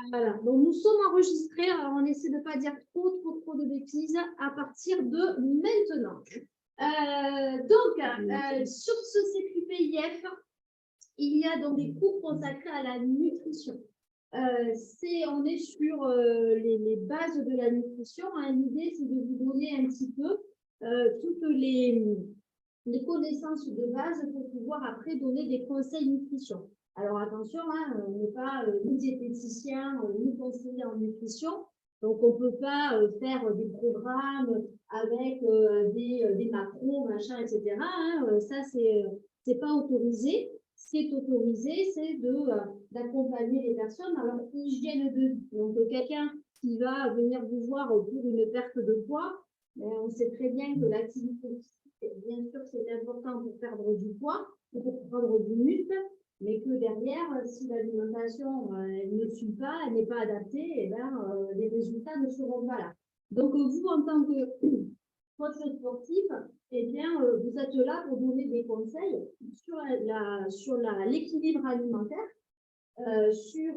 Voilà. Donc, nous sommes enregistrés. Alors, on essaie de ne pas dire trop de bêtises à partir de maintenant. Sur ce CQPIF, il y a donc des cours consacrés à la nutrition. On est sur les bases de la nutrition. Hein. L'idée, c'est de vous donner un petit peu toutes les connaissances de base pour pouvoir après donner des conseils nutrition. Alors attention, hein, on n'est pas ni diététicien ni conseiller en nutrition, donc on ne peut pas faire des programmes avec des macros, machin, etc. Hein, ça, c'est pas autorisé. Ce qui est autorisé, c'est d'accompagner les personnes dans leur hygiène de vie. Donc quelqu'un qui va venir vous voir pour une perte de poids, on sait très bien que l'activité physique, bien sûr, c'est important pour perdre du poids, pour prendre du muscle, mais que derrière, si l'alimentation ne suit pas, elle n'est pas adaptée, et les résultats ne seront pas là. Donc, vous, en tant que coach sportif, eh bien, vous êtes là pour donner des conseils sur l'équilibre alimentaire, sur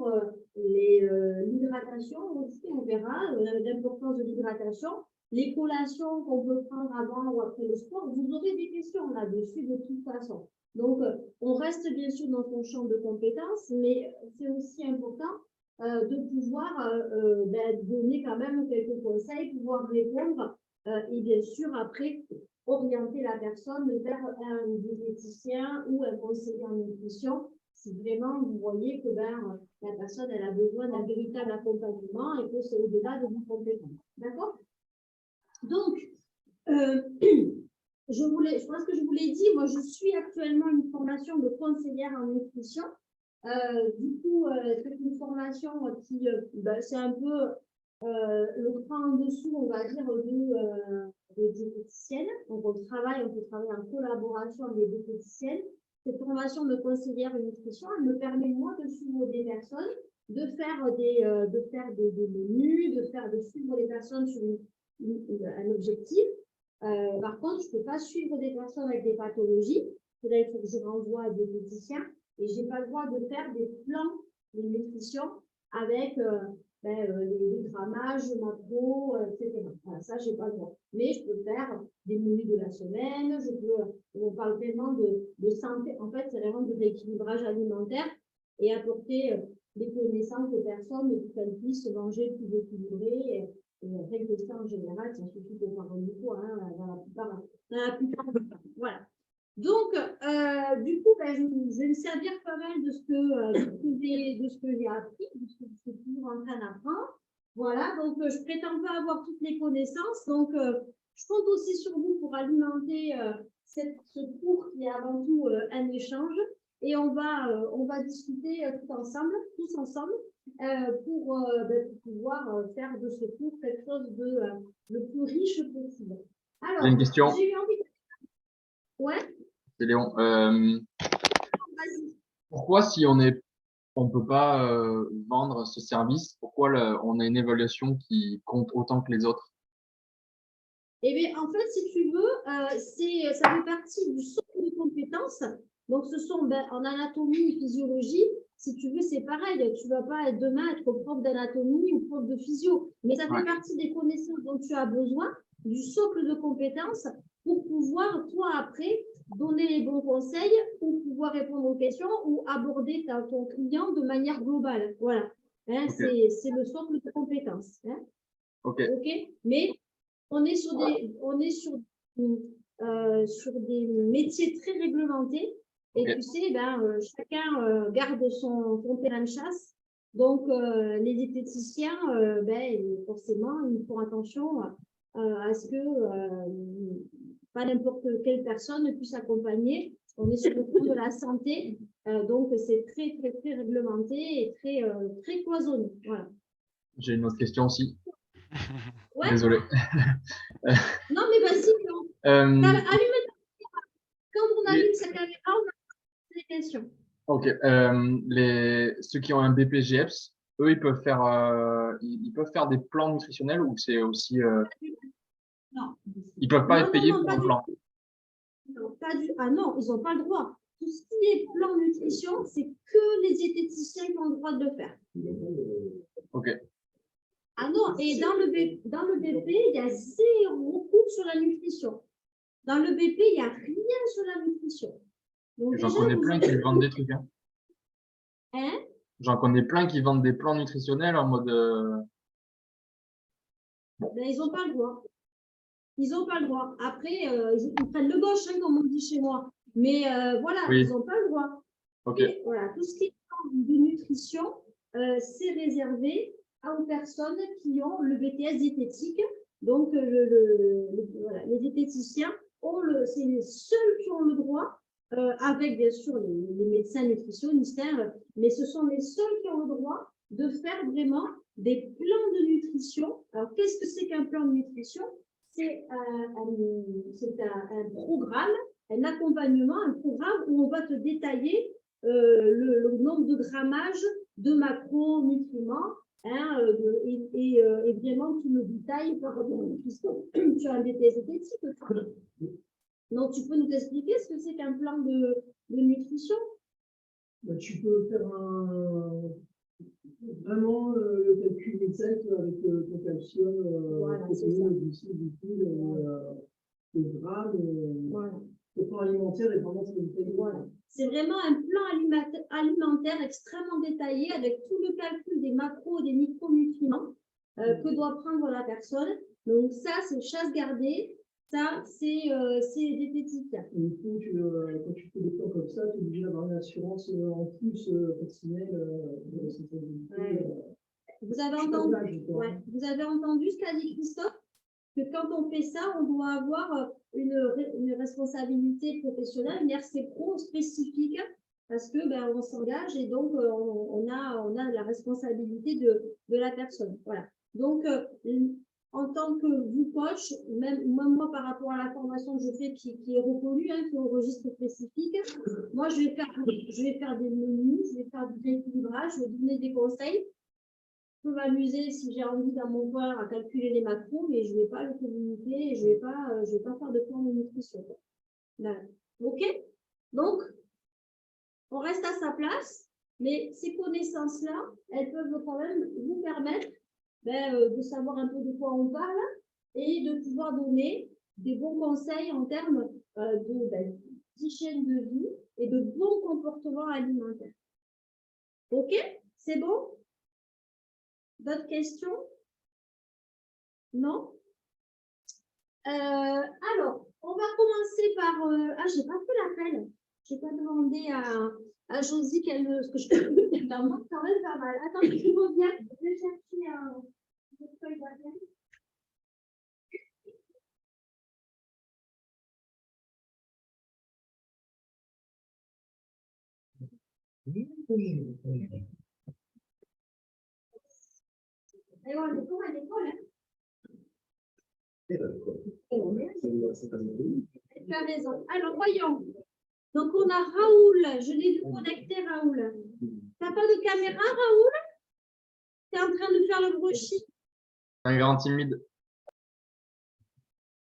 l'hydratation aussi, on verra l'importance de l'hydratation, les collations qu'on peut prendre avant ou après le sport. Vous aurez des questions là-dessus de toute façon. Donc, on reste bien sûr dans son champ de compétences, mais c'est aussi important de pouvoir donner quand même quelques conseils, pouvoir répondre et bien sûr après orienter la personne vers un diététicien ou un conseiller en nutrition si vraiment vous voyez que la personne elle a besoin d'un véritable accompagnement et que c'est au-delà de vos compétences. D'accord? Donc, je pense que je vous l'ai dit, moi je suis actuellement une formation de conseillère en nutrition. Du coup, c'est une formation qui, c'est un peu le cran en dessous, on va dire, de diététicienne. Donc, on peut travailler en collaboration avec des diététiciennes. Cette formation de conseillère en nutrition, elle me permet, moi, de suivre des personnes, de faire des menus, de suivre les personnes sur un objectif. Par contre, je ne peux pas suivre des personnes avec des pathologies. Là, il faut que je renvoie à des diététiciens. Et je n'ai pas le droit de faire des plans de nutrition avec les grammages, macros, etc. Voilà, ça, je n'ai pas le droit. Mais je peux faire des menus de la semaine. On parle vraiment de santé. En fait, c'est vraiment de rééquilibrage alimentaire et apporter des connaissances aux personnes pour qu'elles puissent manger plus équilibré. Et rien que ça, en général, ça suffit de faire un coup, dans la plupart du temps. Voilà. Donc, du coup, je vais me servir pas mal de ce que j'ai appris, de ce que je suis toujours en train d'apprendre. Voilà, donc je ne prétends pas avoir toutes les connaissances. Donc, je compte aussi sur vous pour alimenter ce cours qui est avant tout un échange. Et on va discuter tous ensemble, pour pouvoir faire de ce cours quelque chose de le plus riche possible. Alors, j'ai une question. J'ai eu envie de... Ouais. C'est Léon. Pourquoi, si on peut pas vendre ce service, pourquoi on a une évaluation qui compte autant que les autres? Eh bien, en fait, si tu veux, ça fait partie du socle de compétences. Donc, ce sont en anatomie et physiologie, si tu veux, c'est pareil. Tu ne vas pas demain être prof d'anatomie ou prof de physio. Mais ça fait partie des connaissances dont tu as besoin, du socle de compétences, pour pouvoir, toi, après, donner les bons conseils ou pouvoir répondre aux questions ou aborder ton client de manière globale. Voilà. Hein, Okay. C'est le socle de compétences. Hein. OK. Mais on est sur des métiers très réglementés. Et tu sais, chacun garde son terrain de chasse. Donc, les diététiciens, forcément, ils font attention à ce que pas n'importe quelle personne puisse accompagner. On est sur le plan de la santé. Donc, c'est très, très, très réglementé et très, très cloisonné. Voilà. J'ai une autre question aussi. Ouais. Désolé. Non, mais vas-y. Quand on allume sa caméra, on a des questions. Ok. Ceux qui ont un BPGEPS, eux, ils peuvent faire des plans nutritionnels ou c'est aussi. Non. Ils peuvent pas être payés pour un plan. Non, ah non, ils n'ont pas le droit. tout ce qui est plan nutrition, c'est que les diététiciens qui ont le droit de le faire. Ok. Ah non, et dans le BP, il y a 0 cours sur la nutrition. Dans le BP, il n'y a rien sur la nutrition. Donc J'en déjà, connais vous plein avez- qui vendent des trucs. Hein. Hein? J'en connais plein qui vendent des plans nutritionnels en mode. Ben, ils n'ont pas le droit. Ils n'ont pas le droit. Après, ils prennent le gauche, hein, comme on dit chez moi. Mais voilà, Oui. ils n'ont pas le droit. Ok. Et voilà, tout ce qui est de nutrition, c'est réservé aux personnes qui ont le BTS diététique. Donc, voilà, les diététiciens, c'est les seuls qui ont le droit, avec bien sûr les médecins nutritionnistes, hein, mais ce sont les seuls qui ont le droit de faire vraiment des plans de nutrition. Alors, qu'est-ce que c'est qu'un plan de nutrition? C'est un programme, un accompagnement, un programme où on va te détailler le nombre de grammages de macronutriments, hein, et vraiment tout le détail par rapport puisque tu as un BTS diététique. Donc, tu peux nous expliquer ce que c'est qu'un plan de nutrition? Ben, tu peux faire vraiment le calcul exact avec ton calcium, Voilà, c'est protéines, ça. glucides, lipides, les grammes, Voilà. le plan alimentaire et vraiment c'est détaillé. Voilà. C'est vraiment un plan alimentaire extrêmement détaillé avec tout le calcul des macros, des micronutriments que doit prendre la personne. Donc ça, c'est chasse gardée. Ça, c'est diététique. Et du coup, quand tu fais des plans comme ça, tu es obligé d'avoir une assurance en plus personnelle de responsabilité. Ouais. Vous avez entendu ce qu'a dit Christophe? Que quand on fait ça, on doit avoir une responsabilité professionnelle, une RC Pro spécifique, parce que ben, on s'engage et donc on a la responsabilité de la personne. Voilà. Donc, en tant que vous coach, même moi par rapport à la formation que je fais qui est reconnue, hein, qui est au registre spécifique, moi je vais faire des menus, je vais faire du rééquilibrage, je vais donner des conseils. Je peux m'amuser si j'ai envie dans mon coin à calculer les macros, mais je ne vais pas le communiquer et je vais pas faire de plan de nutrition. Là. OK? Donc, on reste à sa place, mais ces connaissances-là, elles peuvent quand même vous permettre de savoir un peu de quoi on parle et de pouvoir donner des bons conseils en termes d'hygiène de vie et de bons comportements alimentaires. OK? C'est bon? D'autres questions? Non? Alors, on va commencer par... j'ai pas fait l'appel. Je n'ai pas demandé à Josie ce que je peux faire. Moi, quand même pas mal. Attends, je reviens. Je vais chercher une feuille d'appel. Et on est comme à l'école, hein? Tu as raison. Alors, voyons. Donc, on a Raoul. Je l'ai vu connecter, Raoul. Tu n'as pas de caméra, Raoul? Tu es en train de faire le brushing? Un grand timide.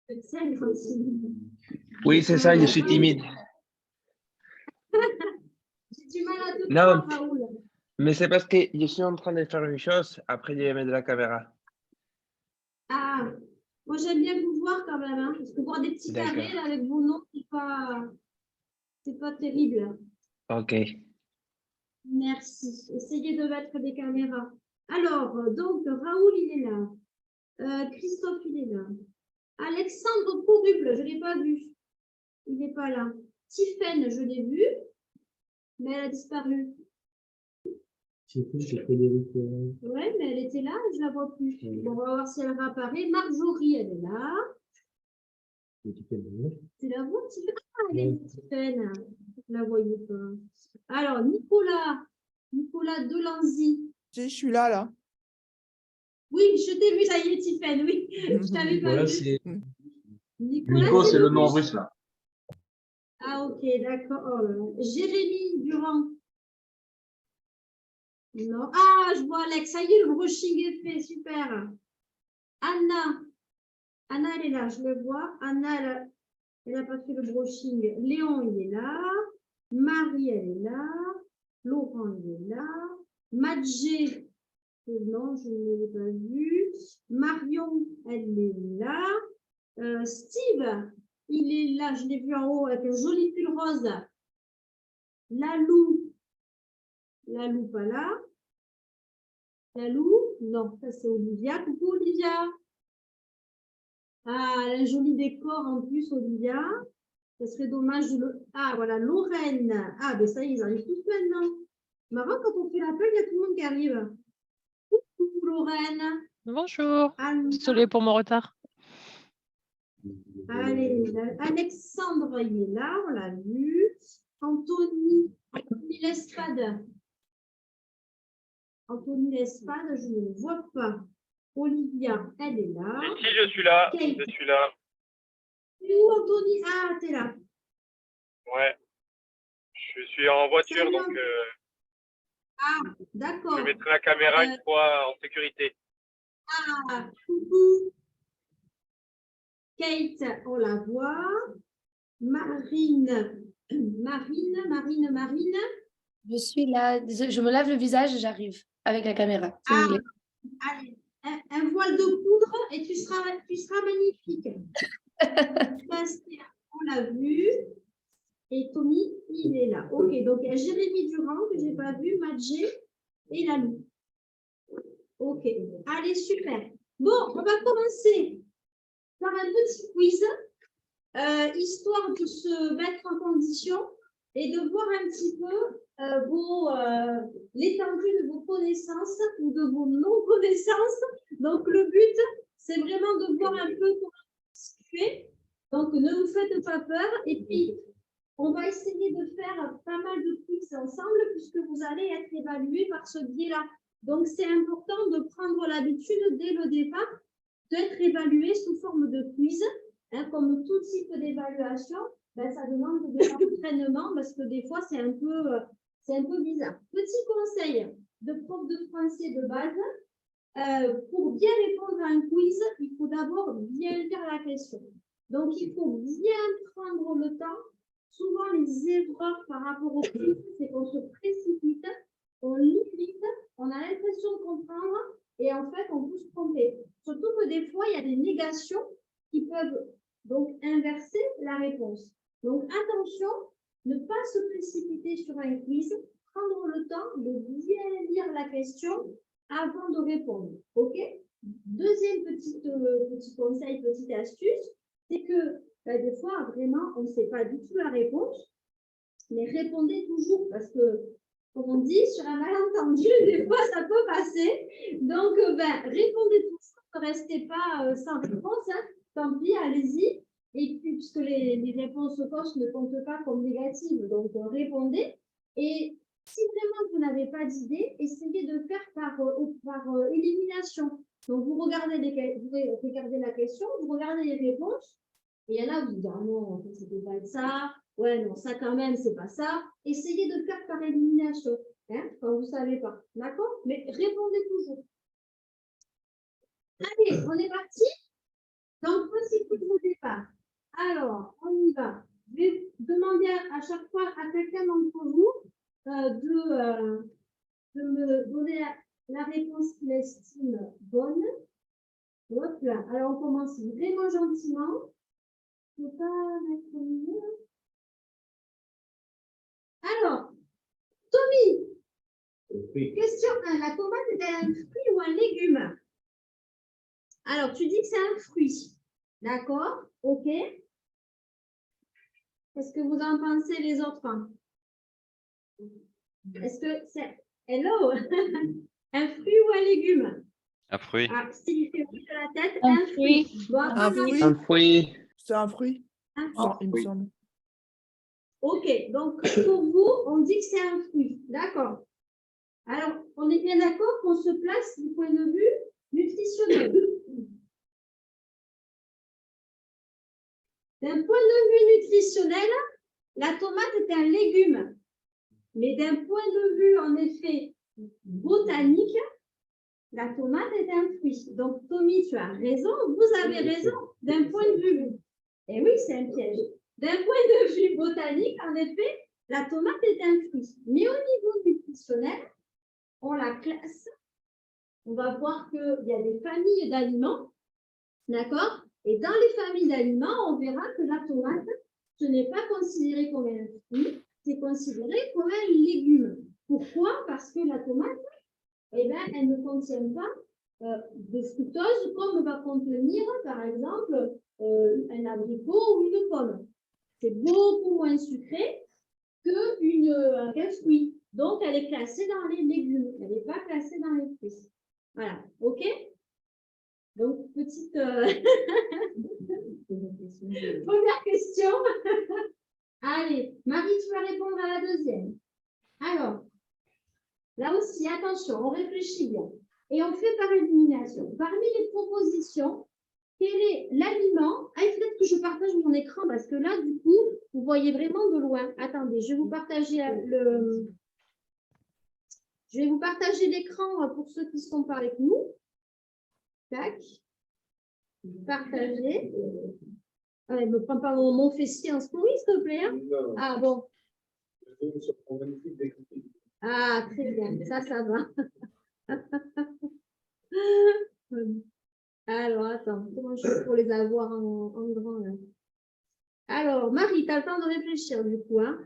C'est un grand timide. Oui, c'est ça, je suis timide. J'ai du mal à te Non. voir, Raoul. Mais c'est parce que je suis en train de faire une chose, après je vais mettre la caméra. Ah, moi j'aime bien vous voir quand même, hein, parce que voir des petits D'accord. carrés là, avec vos noms, c'est pas terrible. Ok. Merci. Essayez de mettre des caméras. Alors, donc, Raoul, il est là. Christophe, il est là. Alexandre Pourruble, je ne l'ai pas vu. Il n'est pas là. Tiffaine, je l'ai vu, mais elle a disparu. C'est Frédéric. Oui, mais elle était là, je ne la vois plus. Bon, on va voir si elle réapparaît. Marjorie, elle est là. C'est la voix, Tiffaine. Ah, elle est Tiffaine. Je ne la voyais pas. Alors, Nicolas Delanzy. Je suis là. Oui, je t'ai vu, ça y est, Tiffaine, oui. Je t'avais pas vu. Nico, c'est le nom russe, là. Ah, ok, d'accord. Jérémy Durand. Non. Ah, je vois Alex. Ça y est, le brushing est fait. Super. Anna, elle est là, je le vois. Anna, elle n'a pas fait le brushing. Léon, il est là. Marie, elle est là. Laurent, il est là. Madjé, non, je ne l'ai pas vu. Marion, elle est là. Steve, il est là, je l'ai vu en haut avec un joli pull rose. Lalou pas là. Lalou, non, ça c'est Olivia. Coucou Olivia. Ah, elle a un joli décor en plus, Olivia. Ce serait dommage de le... Ah, voilà, Lorraine. Ah, ben ça y est, ils arrivent tous maintenant. Marrant, quand on fait l'appel, il y a tout le monde qui arrive. Coucou Lorraine. Bonjour, Anna. désolée pour mon retard. Allez, Alexandre, il est là, on l'a vu. Anthony Lespade. Anthony Lespade, je ne le vois pas. Olivia, elle est là. Si, je suis là. Kate. Je suis là. Et où Anthony? Ah, t'es là. Ouais. Je suis en voiture, Salut. donc Ah, d'accord. je mettrai la caméra une fois en sécurité. Ah, coucou. Kate, on la voit. Marine. Marine. Je suis là. Désolée, je me lave le visage et j'arrive avec la caméra. Si vous voulez. Allez, un voile de poudre et tu seras magnifique. Bastien, on l'a vu. Et Tommy, il est là. Ok, donc il y a Jérémy Durand que je n'ai pas vu, Madjé et Lalou. Ok, allez, super. Bon, on va commencer par un petit quiz, histoire de se mettre en condition et de voir un petit peu l'étendue de vos connaissances ou de vos non-connaissances. Donc, le but, c'est vraiment de voir un peu comment vous situez. Donc, ne vous faites pas peur. Et puis, on va essayer de faire pas mal de quiz ensemble puisque vous allez être évalués par ce biais-là. Donc, c'est important de prendre l'habitude dès le départ d'être évalué sous forme de quiz. Comme tout type d'évaluation, ben, ça demande de l'entraînement parce que des fois, c'est un peu bizarre. Petit conseil de prof de français de base, pour bien répondre à un quiz, il faut d'abord bien lire la question. Donc, il faut bien prendre le temps. Souvent, les erreurs par rapport au quiz, c'est qu'on se précipite, on lit vite, on a l'impression de comprendre et en fait, on peut se tromper. Surtout que des fois, il y a des négations qui peuvent donc inverser la réponse. Donc, attention, ne pas se précipiter sur un quiz, prendre le temps de bien lire la question avant de répondre. OK? Deuxième petit conseil, petite astuce, c'est que des fois, vraiment, on ne sait pas du tout la réponse, mais répondez toujours parce que, comme on dit, sur un malentendu, des fois, ça peut passer. Donc, répondez toujours, ne restez pas sans réponse. Tant pis, allez-y. Et puis, puisque les réponses fausses ne comptent pas comme négatives, donc répondez. Et si vraiment vous n'avez pas d'idée, essayez de faire par élimination. Donc, vous regardez la question, vous regardez les réponses, et il y en a, vous dites, ah non, en fait, ça ne peut pas être ça. Ouais, non, ça quand même, c'est pas ça. Essayez de faire par élimination, quand vous ne savez pas. D'accord? Mais répondez toujours. Allez, on est parti? Donc, voici tout au départ. Alors, on y va. Je vais demander à chaque fois à quelqu'un d'entre vous de me donner la réponse qu'il estime bonne. Hop là. Alors, on commence vraiment gentiment. Je ne peux pas mettre au milieu. Alors, Tommy, question 1. La tomate est-elle un fruit ou un légume? Alors, tu dis que c'est un fruit. D'accord? OK. Qu'est-ce que vous en pensez les autres? Est-ce que c'est... Hello? Un fruit ou un légume? Un fruit. Ah, Steve fait oui de la tête. Un fruit. Bon, Un fruit. Un fruit. C'est un fruit, il me semble. OK. Donc, pour vous, on dit que c'est un fruit. D'accord. Alors, on est bien d'accord qu'on se place du point de vue nutritionnel. D'un point de vue nutritionnel, la tomate est un légume. Mais d'un point de vue, en effet, botanique, la tomate est un fruit. Donc, Tommy, tu as raison, vous avez raison, d'un point de vue. Et oui, c'est un piège. D'un point de vue botanique, en effet, La tomate est un fruit. Mais au niveau nutritionnel, on la classe. On va voir qu'il y a des familles d'aliments. D'accord? Et dans les familles d'aliments, on verra que la tomate, ce n'est pas considéré comme un fruit, c'est considéré comme un légume. Pourquoi? Parce que la tomate, eh ben, elle ne contient pas de fructose comme va contenir, par exemple, un abricot ou une pomme. C'est beaucoup moins sucré qu'un fruit. Donc, elle est classée dans les légumes. Elle n'est pas classée dans les fruits. Voilà. OK? Donc, petite première question. Allez, Marie, tu vas répondre à la deuxième. Alors, là aussi, attention, on réfléchit bien. Et on fait par élimination. Parmi les propositions, quel est l'aliment? Ah, il faudrait que je partage mon écran parce que là, du coup, vous voyez vraiment de loin. Attendez, je vais vous partager Je vais vous partager l'écran pour ceux qui ne sont pas avec nous. Tac. Partager. Ne me prends pas mon fessier en story, s'il te plaît. Hein. Ah bon. Ah, très bien. Ça va. Alors, attends. Comment je fais pour les avoir en grand là? Alors, Marie, tu as le temps de réfléchir du coup. Hein.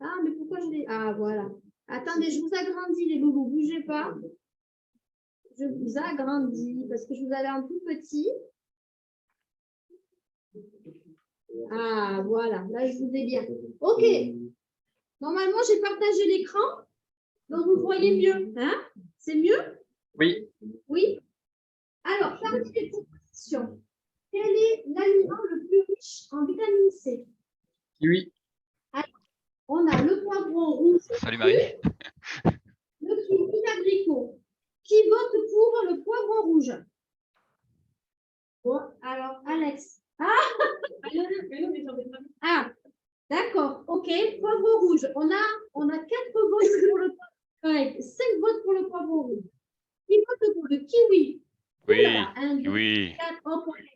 Ah, mais pourquoi je l'ai... Ah, voilà. Attendez, je vous agrandis les loulous. Bougez pas. Je vous agrandis parce que je vous avais un tout petit. Ah, voilà. Là, je vous ai bien. OK. Normalement, j'ai partagé l'écran. Donc, vous voyez mieux. Hein? C'est mieux? Oui. Oui. Alors, parmi les propositions, quel est l'aliment le plus riche en vitamine C? Kiwi. On a le poivron rouge. Salut Marie. Le kiwi, l'abricot. Qui vote pour le poivron rouge? Bon, alors, Alex. Ah, d'accord. OK. Poivron rouge. On a 4 votes pour le poivron. 5 votes pour le poivron rouge. Qui vote pour le kiwi? Oui, Oula, 1, 2, oui. 4,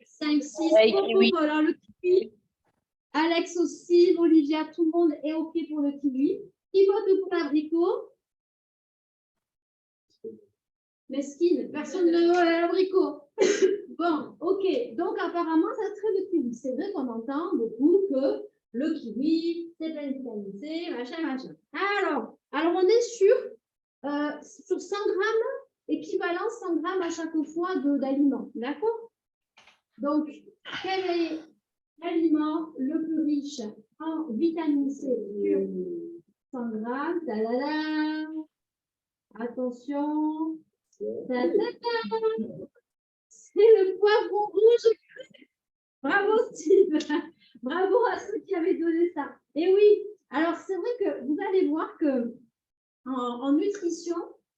5, 6. Ouais, kiwi. Alors, le kiwi. Alex aussi, Olivia, tout le monde est OK pour le kiwi. Qui vote pour l'abricot? Mesquine, personne ne veut l'abricot. Bon, OK. Donc, apparemment, ça serait le kiwi. C'est vrai qu'on entend beaucoup que le kiwi, c'est plein de vitamine C, machin. Alors, on est sur 100 grammes, équivalent 100 grammes à chaque fois d'aliments. D'accord? Donc, quel est l'aliment le plus riche en vitamine C sur 100 grammes? Ta-da-da. Attention. Ta-da-da. C'est le poivron rouge. Bravo, Steve. Bravo à ceux qui avaient donné ça. Et oui, alors c'est vrai que vous allez voir que en nutrition,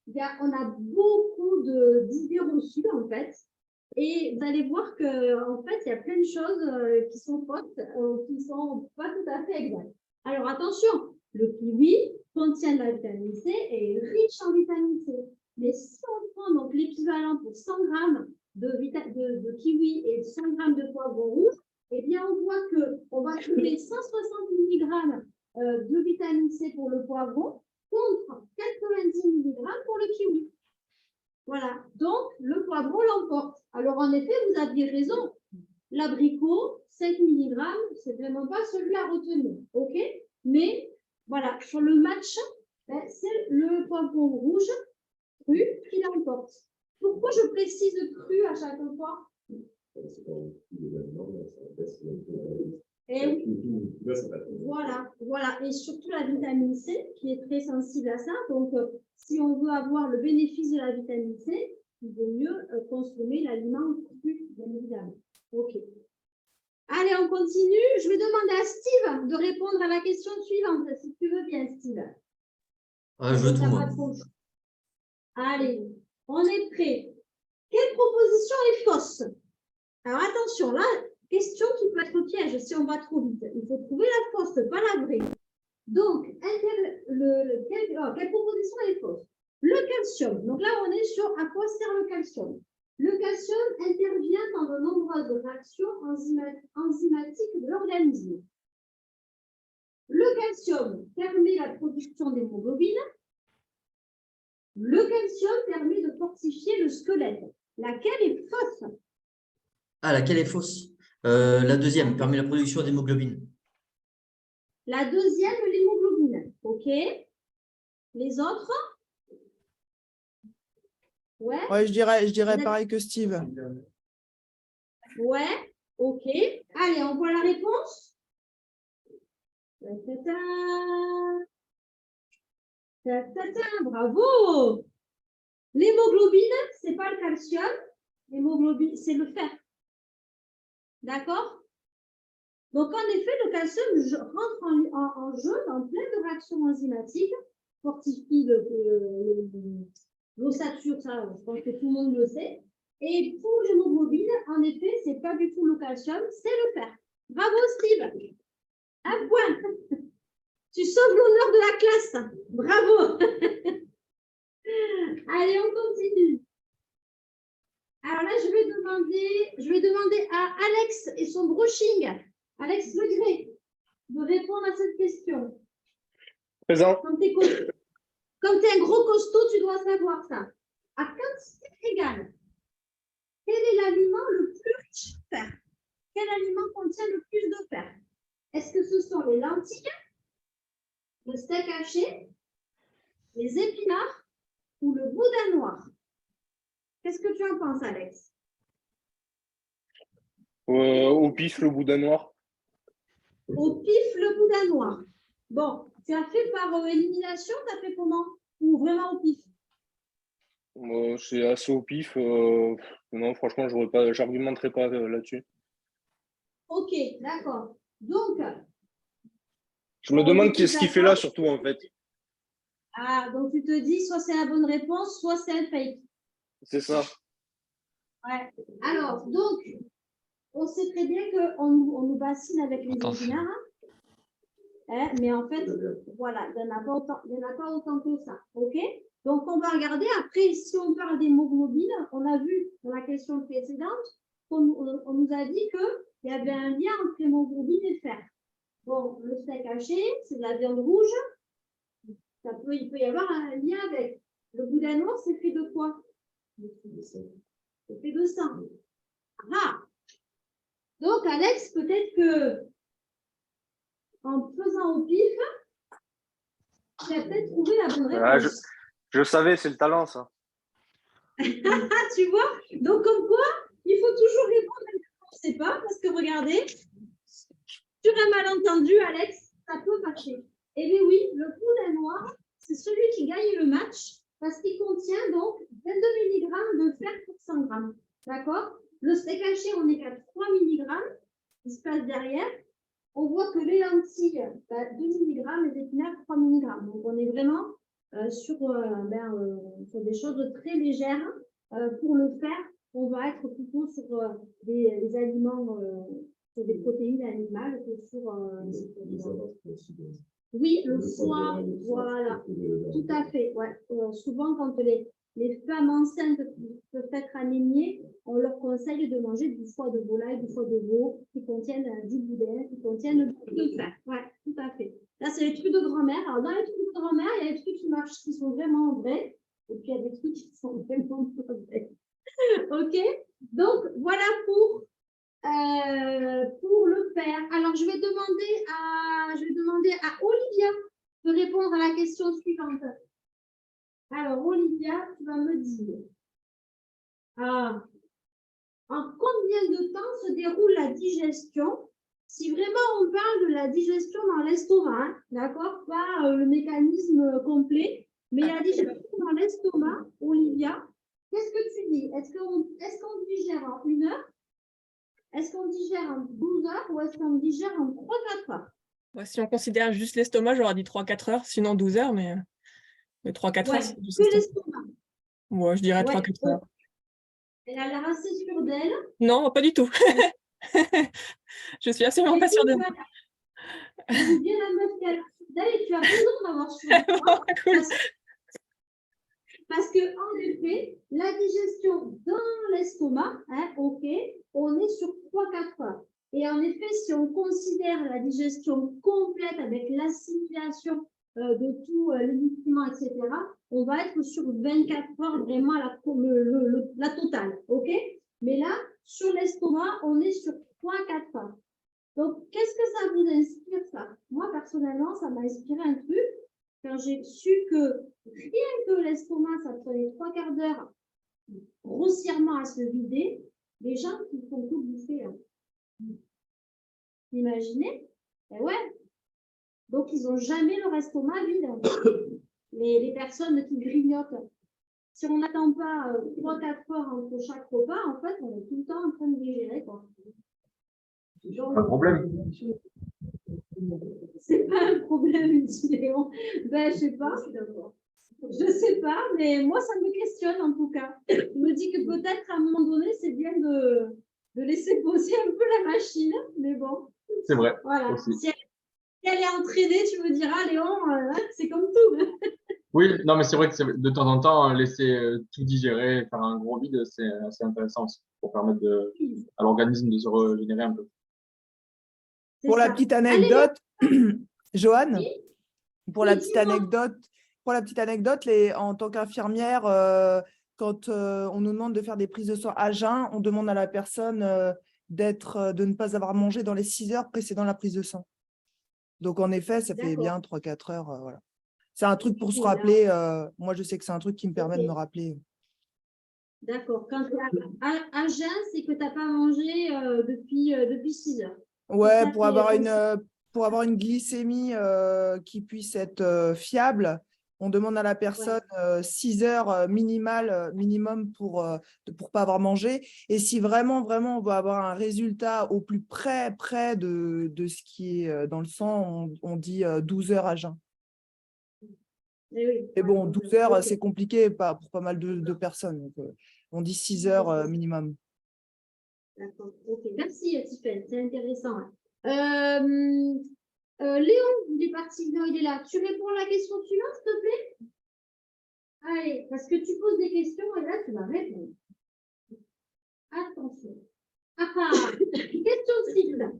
on a beaucoup d'idées reçues en fait. Et vous allez voir qu'en fait, il y a plein de choses qui sont fausses, qui ne sont pas tout à fait exactes. Alors attention, le kiwi contient de la vitamine C et est riche en vitamine C. Mais si on prend donc l'équivalent pour 100 grammes de kiwi et 100 grammes de poivron rouge, eh bien on voit qu'on va trouver 160 mg de vitamine C pour le poivron contre 90 mg pour le kiwi. Voilà, donc le poivron l'emporte. Alors en effet, vous aviez raison. L'abricot, 5 mg, c'est vraiment pas celui à retenir. OK? Mais voilà, sur le match, c'est le poivron rouge cru qui l'emporte. Pourquoi je précise cru à chaque fois? Et oui. Voilà. Et surtout la vitamine C qui est très sensible à ça. Donc, si on veut avoir le bénéfice de la vitamine C, il vaut mieux consommer l'aliment cru, bien évidemment. OK. Allez, on continue. Je vais demander à Steve de répondre à la question suivante, si tu veux bien, Steve. Je trouve. Allez, on est prêt. Quelle proposition est fausse? Alors attention, là, question qui peut être piège si on va trop vite. Il faut trouver la fausse, pas la vraie. Donc, quelle proposition est fausse? Le calcium. Donc là, on est sur à quoi sert le calcium. Le calcium intervient dans de nombreuses réactions enzymatiques de l'organisme. Le calcium permet la production d'hémoglobine. Le calcium permet de fortifier le squelette. Laquelle est fausse? Ah, laquelle est fausse? La deuxième permet la production d'hémoglobine. La deuxième, l'hémoglobine. OK. Les autres? Ouais. Ouais, je dirais D'accord. pareil que Steve. Ouais. OK. Allez, on voit la réponse. Ta-ta-ta. Ta-ta-ta. Bravo. L'hémoglobine, ce n'est pas le calcium. L'hémoglobine, c'est le fer. D'accord? Donc, en effet, le calcium rentre en jeu dans plein de réactions enzymatiques, fortifie l'ossature, ça, je pense que tout le monde le sait. Et pour l'hémoglobine, en effet, ce n'est pas du tout le calcium, c'est le fer. Bravo, Steve. Un point. Tu sauves l'honneur de la classe. Bravo. Allez, on continue. Alors là, je vais demander à Alex et son brushing, Alex Legré, de répondre à cette question. Présent. Comme tu es un gros costaud, tu dois savoir ça. À quantité égale, quel est l'aliment le plus riche en fer? Quel aliment contient le plus de fer? Est-ce que ce sont les lentilles, le steak haché, les épinards ou le boudin noir? Qu'est-ce que tu en penses, Alex? Au pif, le boudin noir. Au pif, le boudin noir. Bon, tu as fait par élimination, tu as fait comment? Ou vraiment au pif? C'est assez au pif. Non, franchement, j'argumenterai pas là-dessus. Ok, d'accord. Donc, Je me demande qu'est-ce qu'il fait là, surtout, en fait. donc tu te dis, soit c'est la bonne réponse, soit c'est un fake. C'est ça. Ouais. Alors, donc, on sait très bien qu'on nous bassine avec les épinards. Hein, mais en fait, voilà, il n'y en a pas autant que ça. OK? Donc, on va regarder. Après, si on parle d'hémoglobine, on a vu dans la question précédente qu'on nous a dit qu'il y avait un lien entre hémoglobine et fer. Bon, le steak haché, c'est de la viande rouge. Il peut y avoir un lien avec. Le boudin noir, c'est fait de quoi? C'est fait de sang. Ah! Donc, Alex, peut-être que en faisant au pif, tu as peut-être trouvé la bonne réponse. Je savais, c'est le talent, ça. Tu vois? Donc, comme quoi, il faut toujours répondre à ce qu'on ne sait pas, parce que regardez, sur un malentendu, Alex, ça peut passer. Eh bien oui, le boudin noir, c'est celui qui gagne le match, parce qu'il contient donc 22 mg de fer pour 100 g. D'accord? Le steak haché, on est qu'à 3 mg, qui se passe derrière. On voit que les lentilles, 2 mg, les épinards, 3 mg. Donc, on est vraiment sur des choses très légères. Pour le fer, on va être plutôt sur des aliments, sur des protéines animales que sur... Oui, le foie, voilà, tout à fait. Ouais. Souvent, quand les femmes enceintes peuvent être anémiées, on leur conseille de manger du foie de volaille, du foie de veau, qui contiennent du boudin, qui contiennent beaucoup de fer. Oui, tout à fait. Là, c'est les trucs de grand-mère. Alors, dans les trucs de grand-mère, il y a des trucs qui marchent, qui sont vraiment vrais, et puis il y a des trucs qui sont vraiment pas vrais. OK? Donc, voilà pour le fer. Alors, je vais demander à Olivia de répondre à la question suivante. Alors, Olivia, tu vas me dire en combien de temps se déroule la digestion? Si vraiment on parle de la digestion dans l'estomac, hein, d'accord? Pas le mécanisme complet, mais la digestion dans l'estomac, Olivia, qu'est-ce que tu dis? Est-ce qu'on digère en 1 heure? Est-ce qu'on digère en 12 heures ou est-ce qu'on digère en 3-4 heures? Ouais, si on considère juste l'estomac, j'aurais dit 3-4 heures, sinon 12 heures, mais 3-4 heures, c'est juste que l'estomac. l'estomac. Ouais, je dirais 3-4 heures. Elle a l'air assez sûre d'elle. Non, pas du tout. Je suis absolument pas sûre de moi. C'est bien la meuf qui a l'air sûre d'elle et tu as raison d'avoir sûre de toi. Cool. Parce que, en effet, la digestion dans l'estomac, hein, OK, on est sur 3-4 heures. Et en effet, si on considère la digestion complète avec l'assimilation de tous les nutriments, etc., on va être sur 24 heures vraiment la totale. OK? Mais là, sur l'estomac, on est sur 3-4 heures. Donc, qu'est-ce que ça vous inspire, ça? Moi, personnellement, ça m'a inspiré un truc. Quand j'ai su que rien que l'estomac, ça prenait 3/4 d'heure grossièrement à se vider, les gens qui font tout bouffer. Hein. Imaginez? Ben ouais. Donc, ils n'ont jamais leur estomac vide. Les personnes qui grignotent. Si on n'attend pas 3-4 heures entre chaque repas, en fait, on est tout le temps en train de digérer. Quoi. Pas de problème. C'est pas un problème, dit Léon. Ben, je sais pas. Je sais pas, mais moi, ça me questionne en tout cas. Je me dis que peut-être à un moment donné, c'est bien de laisser poser un peu la machine, mais bon. C'est vrai. Voilà. Aussi. Si elle est entraînée, tu me diras, Léon, c'est comme tout. Oui, non, mais c'est vrai que de temps en temps, laisser tout digérer, faire un gros vide, c'est assez intéressant aussi pour permettre à l'organisme de se régénérer un peu. C'est Pour la ça. petite Allez, anecdote, Joanne, oui. pour Oui, la petite dis-moi. anecdote, en tant qu'infirmière, quand on nous demande de faire des prises de sang à jeun, on demande à la personne de ne pas avoir mangé dans les 6 heures précédant la prise de sang. Donc, en effet, ça fait D'accord. bien 3-4 heures. Voilà. C'est un truc pour se Voilà. rappeler. Moi, je sais que c'est un truc qui me permet de Ok. me rappeler. D'accord. Quand à jeun, c'est que tu n'as pas mangé depuis 6 heures. Ouais, Ça pour fait avoir une glycémie qui puisse être fiable, on demande à la personne 6 heures minimum pour pas avoir mangé. Et si vraiment, vraiment, on veut avoir un résultat au plus près de ce qui est dans le sang, on dit 12 heures à jeun. Eh oui. Et bon, 12 heures, Ok. c'est compliqué pour pas mal de personnes. Donc, on dit 6 heures minimum. D'accord. Ok. Merci, Tiffaine. C'est intéressant. Léon, il est parti. Non, il est là. Tu réponds à la question suivante, s'il te plaît? Allez, parce que tu poses des questions et là, tu vas répondre. Attention. Question triple.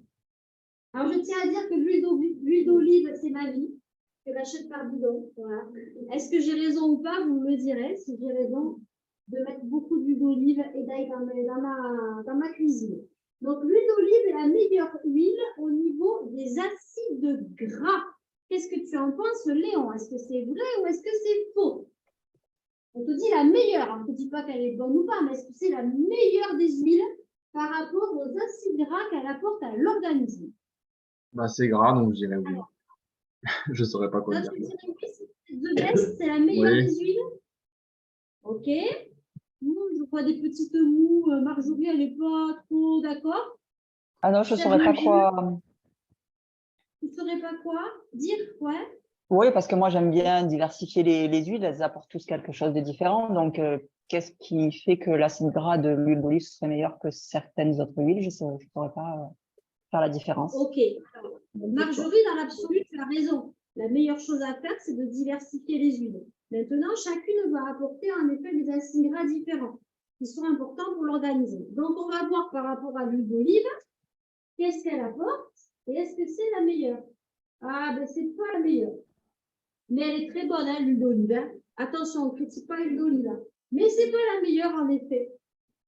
Alors, je tiens à dire que l'huile d'olive, c'est ma vie. Je l'achète par bidon. Voilà. Est-ce que j'ai raison ou pas? Vous me le direz. Si j'ai raison, de mettre beaucoup d'huile d'olive et d'ail dans ma cuisine. Donc, l'huile d'olive est la meilleure huile au niveau des acides gras. Qu'est-ce que tu en penses, Léon? Est-ce que c'est vrai ou est-ce que c'est faux? On te dit la meilleure. On ne te dit pas qu'elle est bonne ou pas, mais est-ce que c'est la meilleure des huiles par rapport aux acides gras qu'elle apporte à l'organisme? Bah, c'est gras, donc je dirais oui. Je ne saurais pas quoi Là, dire. tu dirais oui, c'est the best, c'est la meilleure Oui. des huiles? Ok. Je vois des petites moues. Marjorie, elle n'est pas trop d'accord. Ah non, je ne Cher saurais pas Maju, quoi. tu ne saurais pas quoi dire? Ouais. Oui, parce que moi, j'aime bien diversifier les huiles. Elles apportent tous quelque chose de différent. Donc, qu'est-ce qui fait que l'acide gras de l'huile d'olive serait meilleur que certaines autres huiles? Je ne saurais pas faire la différence. Ok. Marjorie, dans l'absolu, tu as raison. La meilleure chose à faire, c'est de diversifier les huiles. Maintenant, chacune va apporter en effet des acides gras différents qui sont importants pour l'organisme. Donc, on va voir par rapport à l'huile d'olive, qu'est-ce qu'elle apporte et est-ce que c'est la meilleure? Ah, ben, c'est pas la meilleure. Mais elle est très bonne, hein, l'huile d'olive. Hein. Attention, on ne critique pas l'huile d'olive. Hein. Mais ce n'est pas la meilleure, en effet.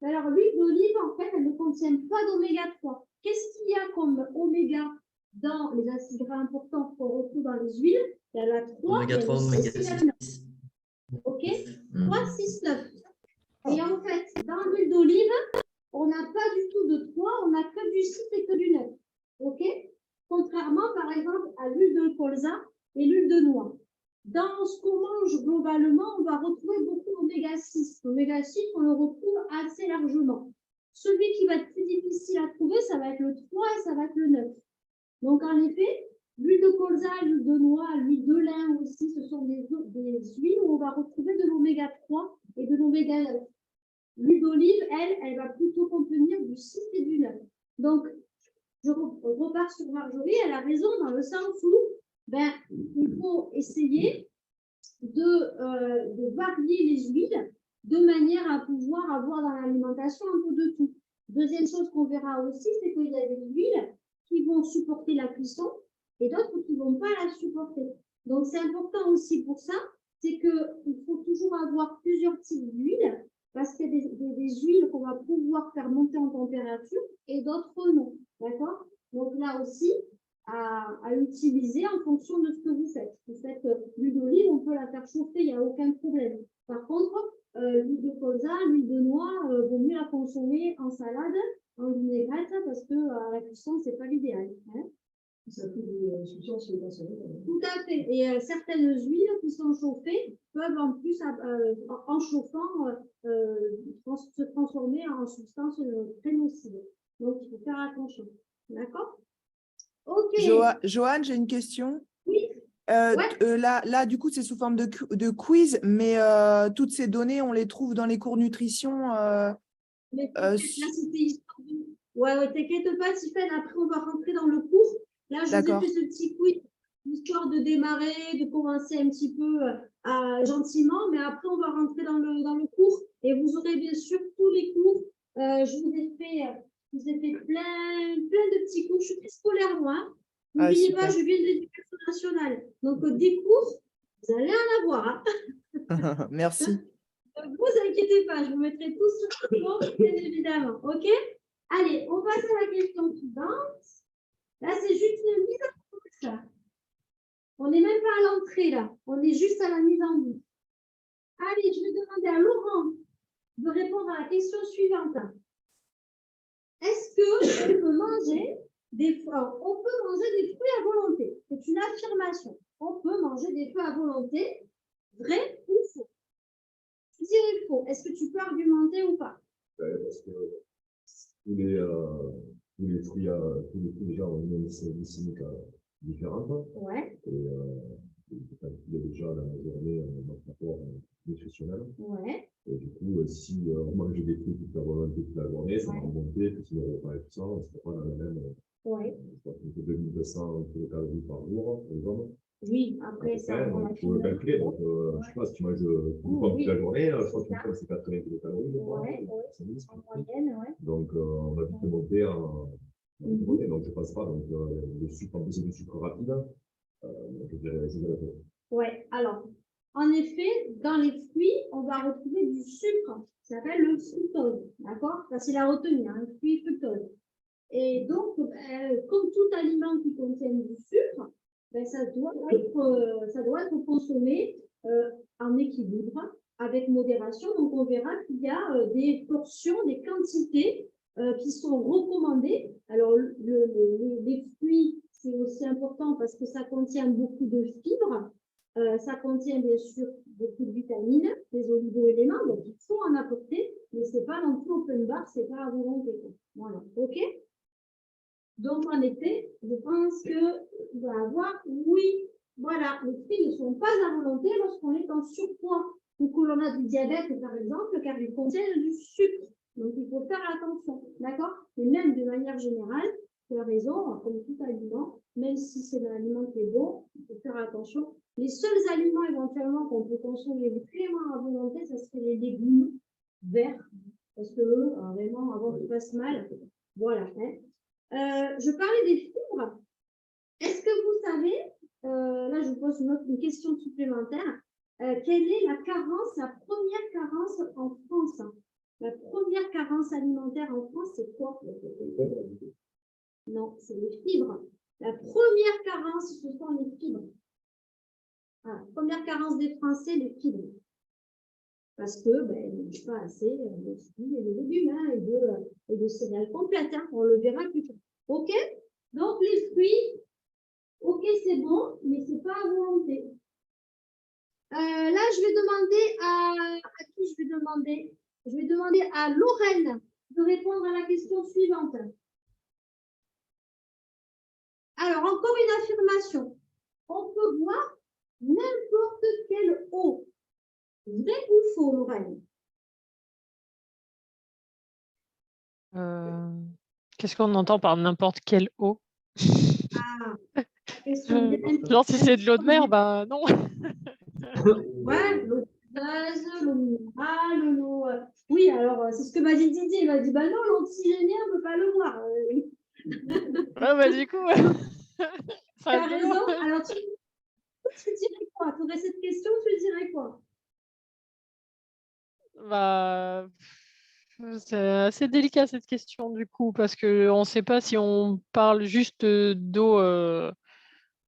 Alors, l'huile d'olive, en fait, elle ne contient pas d'oméga 3. Qu'est-ce qu'il y a comme oméga dans les acides gras importants qu'on retrouve dans les huiles? Il y a la 3, Oméga 3, il y a oméga aussi la 6. 9. OK? 3, 6, 9. Et en fait, dans l'huile d'olive, on n'a pas du tout de 3, on n'a que du 6 et que du 9. OK? Contrairement, par exemple, à l'huile de colza et l'huile de noix. Dans ce qu'on mange globalement, on va retrouver beaucoup d'oméga 6. L'oméga 6, on le retrouve assez largement. Celui qui va être plus difficile à trouver, ça va être le 3 et ça va être le 9. Donc, en effet, l'huile de colza, l'huile de noix, l'huile de lin aussi, ce sont des huiles où on va retrouver de l'oméga 3 et de l'oméga 9. L'huile d'olive, elle va plutôt contenir du 6 et du 9. Donc, je repars sur Marjorie, elle a raison dans le sens où il faut essayer de varier les huiles de manière à pouvoir avoir dans l'alimentation un peu de tout. Deuxième chose qu'on verra aussi, c'est qu'il y a des huiles qui vont supporter la cuisson et d'autres qui ne vont pas la supporter. Donc, c'est important aussi pour ça, c'est qu'il faut toujours avoir plusieurs types d'huiles parce qu'il y a des huiles qu'on va pouvoir faire monter en température et d'autres non. D'accord? Donc, là aussi, à utiliser en fonction de ce que vous faites. Vous faites l'huile d'olive, on peut la faire chauffer, il n'y a aucun problème. Par contre, l'huile de colza, l'huile de noix, vaut mieux la consommer en salade, en vinaigrette, parce que à la cuisson, c'est pas l'idéal. Hein. Ça fait des substances personnelles. Tout à fait. Et certaines huiles qui sont chauffées peuvent en plus, en chauffant, se transformer en substances très nocives. Donc, il faut faire attention. D'accord? Ok. Joanne, j'ai une question. Oui. Là, du coup, c'est sous forme de quiz, mais toutes ces données, on les trouve dans les cours nutrition. Mais c'était histoire de... Ouais, t'inquiète pas, Tiffaine, après on va rentrer dans le cours. Là, je vous ai fait ce petit quiz, histoire de démarrer, de commencer un petit peu gentiment, mais après on va rentrer dans le cours et vous aurez bien sûr tous les cours. Je vous ai fait plein de petits cours. Je suis très scolaire, moi. Hein. N'oubliez pas, je viens de l'éducation nationale. Donc, des cours, vous allez en avoir. Hein. Merci. Ne vous inquiétez pas, je vous mettrai tout sur le cours, bien évidemment. OK? Allez, on passe à la question suivante. Là, c'est juste une mise en bouche. On n'est même pas à l'entrée, là. On est juste à la mise en bouche. Allez, je vais demander à Laurent de répondre à la question suivante. Est-ce qu'on peut manger des fruits à volonté? C'est une affirmation. On peut manger des fruits à volonté. Vrai ou faux? Je dirais faux. Est-ce que tu peux argumenter ou pas? Parce que tous les fruits, déjà ont une émission glycémique différente. Ouais. Et il y a déjà dans la journée notre rapport nutritionnel. Ouais. Et du coup, si on mange des fruits toute la volonté toute la journée, ça va remonter, puis si on repas et tout ça, on ne sera pas dans la même. Ouais. 2200 kilocalories par jour, par exemple. Oui, après ça. Donc, il faut le calculer. Donc, je ne sais pas si tu manges toute la journée, je crois que c'est 80 kilocalories. Ouais, en moyenne, ouais. Donc, on va vite monter en journée. Donc, je ne pense pas. Donc, le sucre, en plus, c'est du sucre rapide. Je dirais faux. Ouais, alors, en effet, dans les fruits, on va retrouver du sucre. Ça s'appelle le fructose. D'accord? Ça, c'est la retenue, hein, le fruit fructose. Et donc, comme tout aliment qui contient du sucre, ça doit être consommé en équilibre, avec modération. Donc, on verra qu'il y a des portions, des quantités qui sont recommandées. Alors, les fruits, c'est aussi important parce que ça contient beaucoup de fibres. Ça contient bien sûr beaucoup de vitamines, des oligo-éléments, donc il faut en apporter, mais ce n'est pas non plus open bar, ce n'est pas à volonté. Voilà, ok? Donc, en effet, je pense qu'on va avoir, oui, voilà, les fruits ne sont pas à volonté lorsqu'on est en surpoids ou que l'on a du diabète, par exemple, car ils contiennent du sucre. Donc, il faut faire attention, d'accord? Et même de manière générale, tu as raison, comme tout aliment, même si c'est un aliment qui est bon, il faut faire attention. Les seuls aliments éventuellement qu'on peut consommer vraiment à volonté, ça serait les légumes verts, parce que eux, vraiment, avant qu'ils fassent mal, voilà. Hein. Je parlais des fibres. Est-ce que vous savez, là je vous pose une question supplémentaire, quelle est la première carence en France? La première carence alimentaire en France, c'est quoi? Non, c'est les fibres. La première carence, ce sont les fibres. Ah, première carence des Français, les fibres. Parce que ils ne mangent pas assez de fruits et de légumes et de céréales complètes. Hein, on le verra plus tard. OK? Donc, les fruits, OK, c'est bon, mais ce n'est pas à volonté. Là, je vais demander à qui je vais demander? Je vais demander à Lorraine de répondre à la question suivante. Alors, encore une affirmation. On peut boire n'importe quelle eau. Vrai ou faux, Lorraine? Qu'est-ce qu'on entend par n'importe quelle eau? Genre, si c'est de l'eau de mer, bah non. Ouais, l'eau de gaz, l'eau minérale, l'eau Oui, alors, c'est ce que m'a dit Didier. Il m'a dit, bah non, l'antigénien, on ne peut pas le voir. Ouais, bah, du coup, c'est Tu as rigolo. raison. Alors, tu dirais quoi? Tu aurais cette question, tu dirais quoi? Bah, c'est assez délicat cette question du coup, parce qu'on ne sait pas si on parle juste d'eau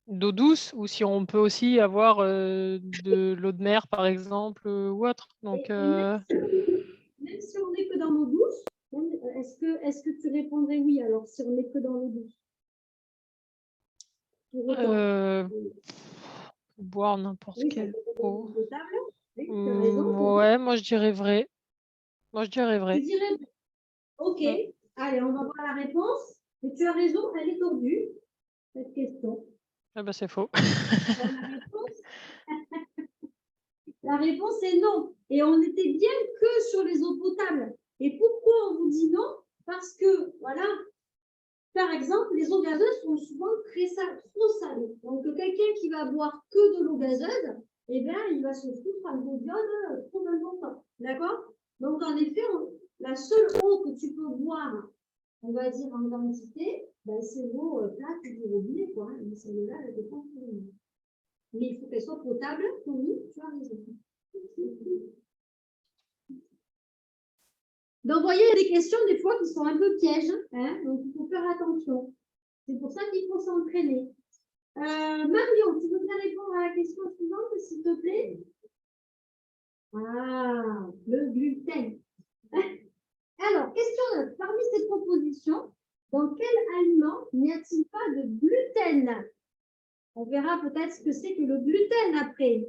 douce ou si on peut aussi avoir de l'eau de mer, par exemple, ou autre. Donc, Et même si on n'est que dans l'eau douce, est-ce que tu répondrais oui alors si on n'est que dans l'eau douce? Pour autant. boire n'importe Oui, ça quelle peut être eau. potable. Oui, tu as raison. Ouais, moi je dirais vrai. Moi je dirais Tu vrai. dirais OK. Mm. Allez, on va voir la réponse. Mais tu as raison, elle est tordue, cette question. Ah bah c'est faux. La réponse est non. Et on était bien que sur les eaux potables. Et pourquoi on vous dit non? Parce que, voilà, par exemple, les eaux gazeuses sont souvent trop salées. Donc, quelqu'un qui va boire que de l'eau gazeuse, eh bien, il va se foutre un peu d'iode trop longtemps. D'accord? Donc, en effet, la seule eau que tu peux boire, on va dire en quantité, ben, c'est l'eau plate du robinet, quoi. Et celle-là, elle dépend pour nous. Mais il faut qu'elle soit potable, oui, tu as raison. Donc, vous voyez, il y a des questions des fois qui sont un peu pièges, hein, donc il faut faire attention. C'est pour ça qu'il faut s'entraîner. Marion, tu veux bien répondre à la question suivante, s'il te plaît? Ah, le gluten. Alors, question 9. Parmi ces propositions, dans quel aliment n'y a-t-il pas de gluten? On verra peut-être ce que c'est que le gluten après.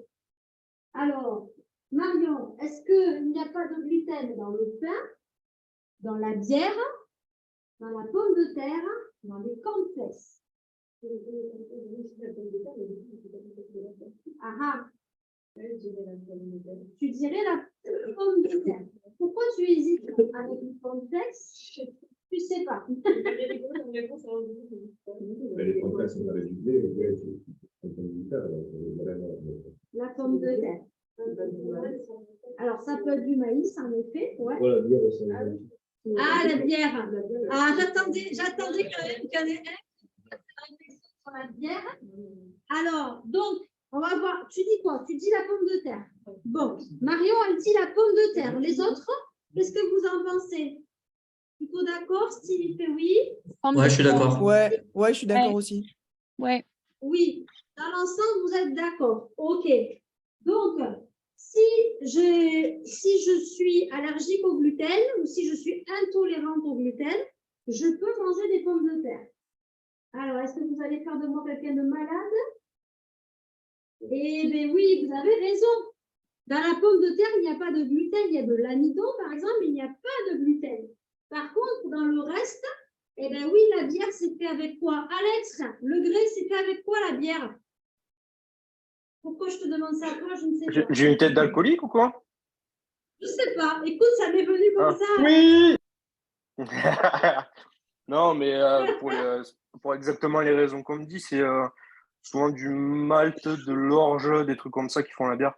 Alors, Marion, est-ce qu'il n'y a pas de gluten dans le pain, dans la bière, dans la pomme de terre, dans les cornflakes? Ah ah. Tu dirais la pomme de terre. Pourquoi tu hésites avec une cornflakes? Tu ne sais pas. Les complexes, on avait du blé, La pomme de terre. Alors, ça peut être du maïs, en effet. Ouais. Voilà, bière, c'est Ah, la bière. Ah, j'attendais quand même qu'il y en ait un sur la bière. Alors, donc, on va voir. Tu dis quoi? Tu dis la pomme de terre. Bon, Marion, elle dit la pomme de terre. Les autres, qu'est-ce que vous en pensez? Plutôt d'accord? Steve fait oui. Ouais, je suis d'accord. Ouais, je suis d'accord aussi. Ouais. Oui. Dans l'ensemble, vous êtes d'accord. OK. Donc, si je suis allergique au gluten ou si je suis intolérante au gluten, je peux manger des pommes de terre. Alors, est-ce que vous allez faire de moi quelqu'un de malade? Eh bien oui, vous avez raison. Dans la pomme de terre, il n'y a pas de gluten. Il y a de l'amidon, par exemple, mais il n'y a pas de gluten. Par contre, dans le reste, eh bien oui, la bière, c'est fait avec quoi? Alex, le grès, c'est fait avec quoi la bière? Pourquoi je te demande ça? Toi, je ne sais pas. J'ai une tête d'alcoolique ou quoi? Je ne sais pas. Écoute, ça m'est venu comme ça. Oui. Non, mais pour exactement les raisons qu'on me dit, c'est souvent du malt, de l'orge, des trucs comme ça qui font la bière.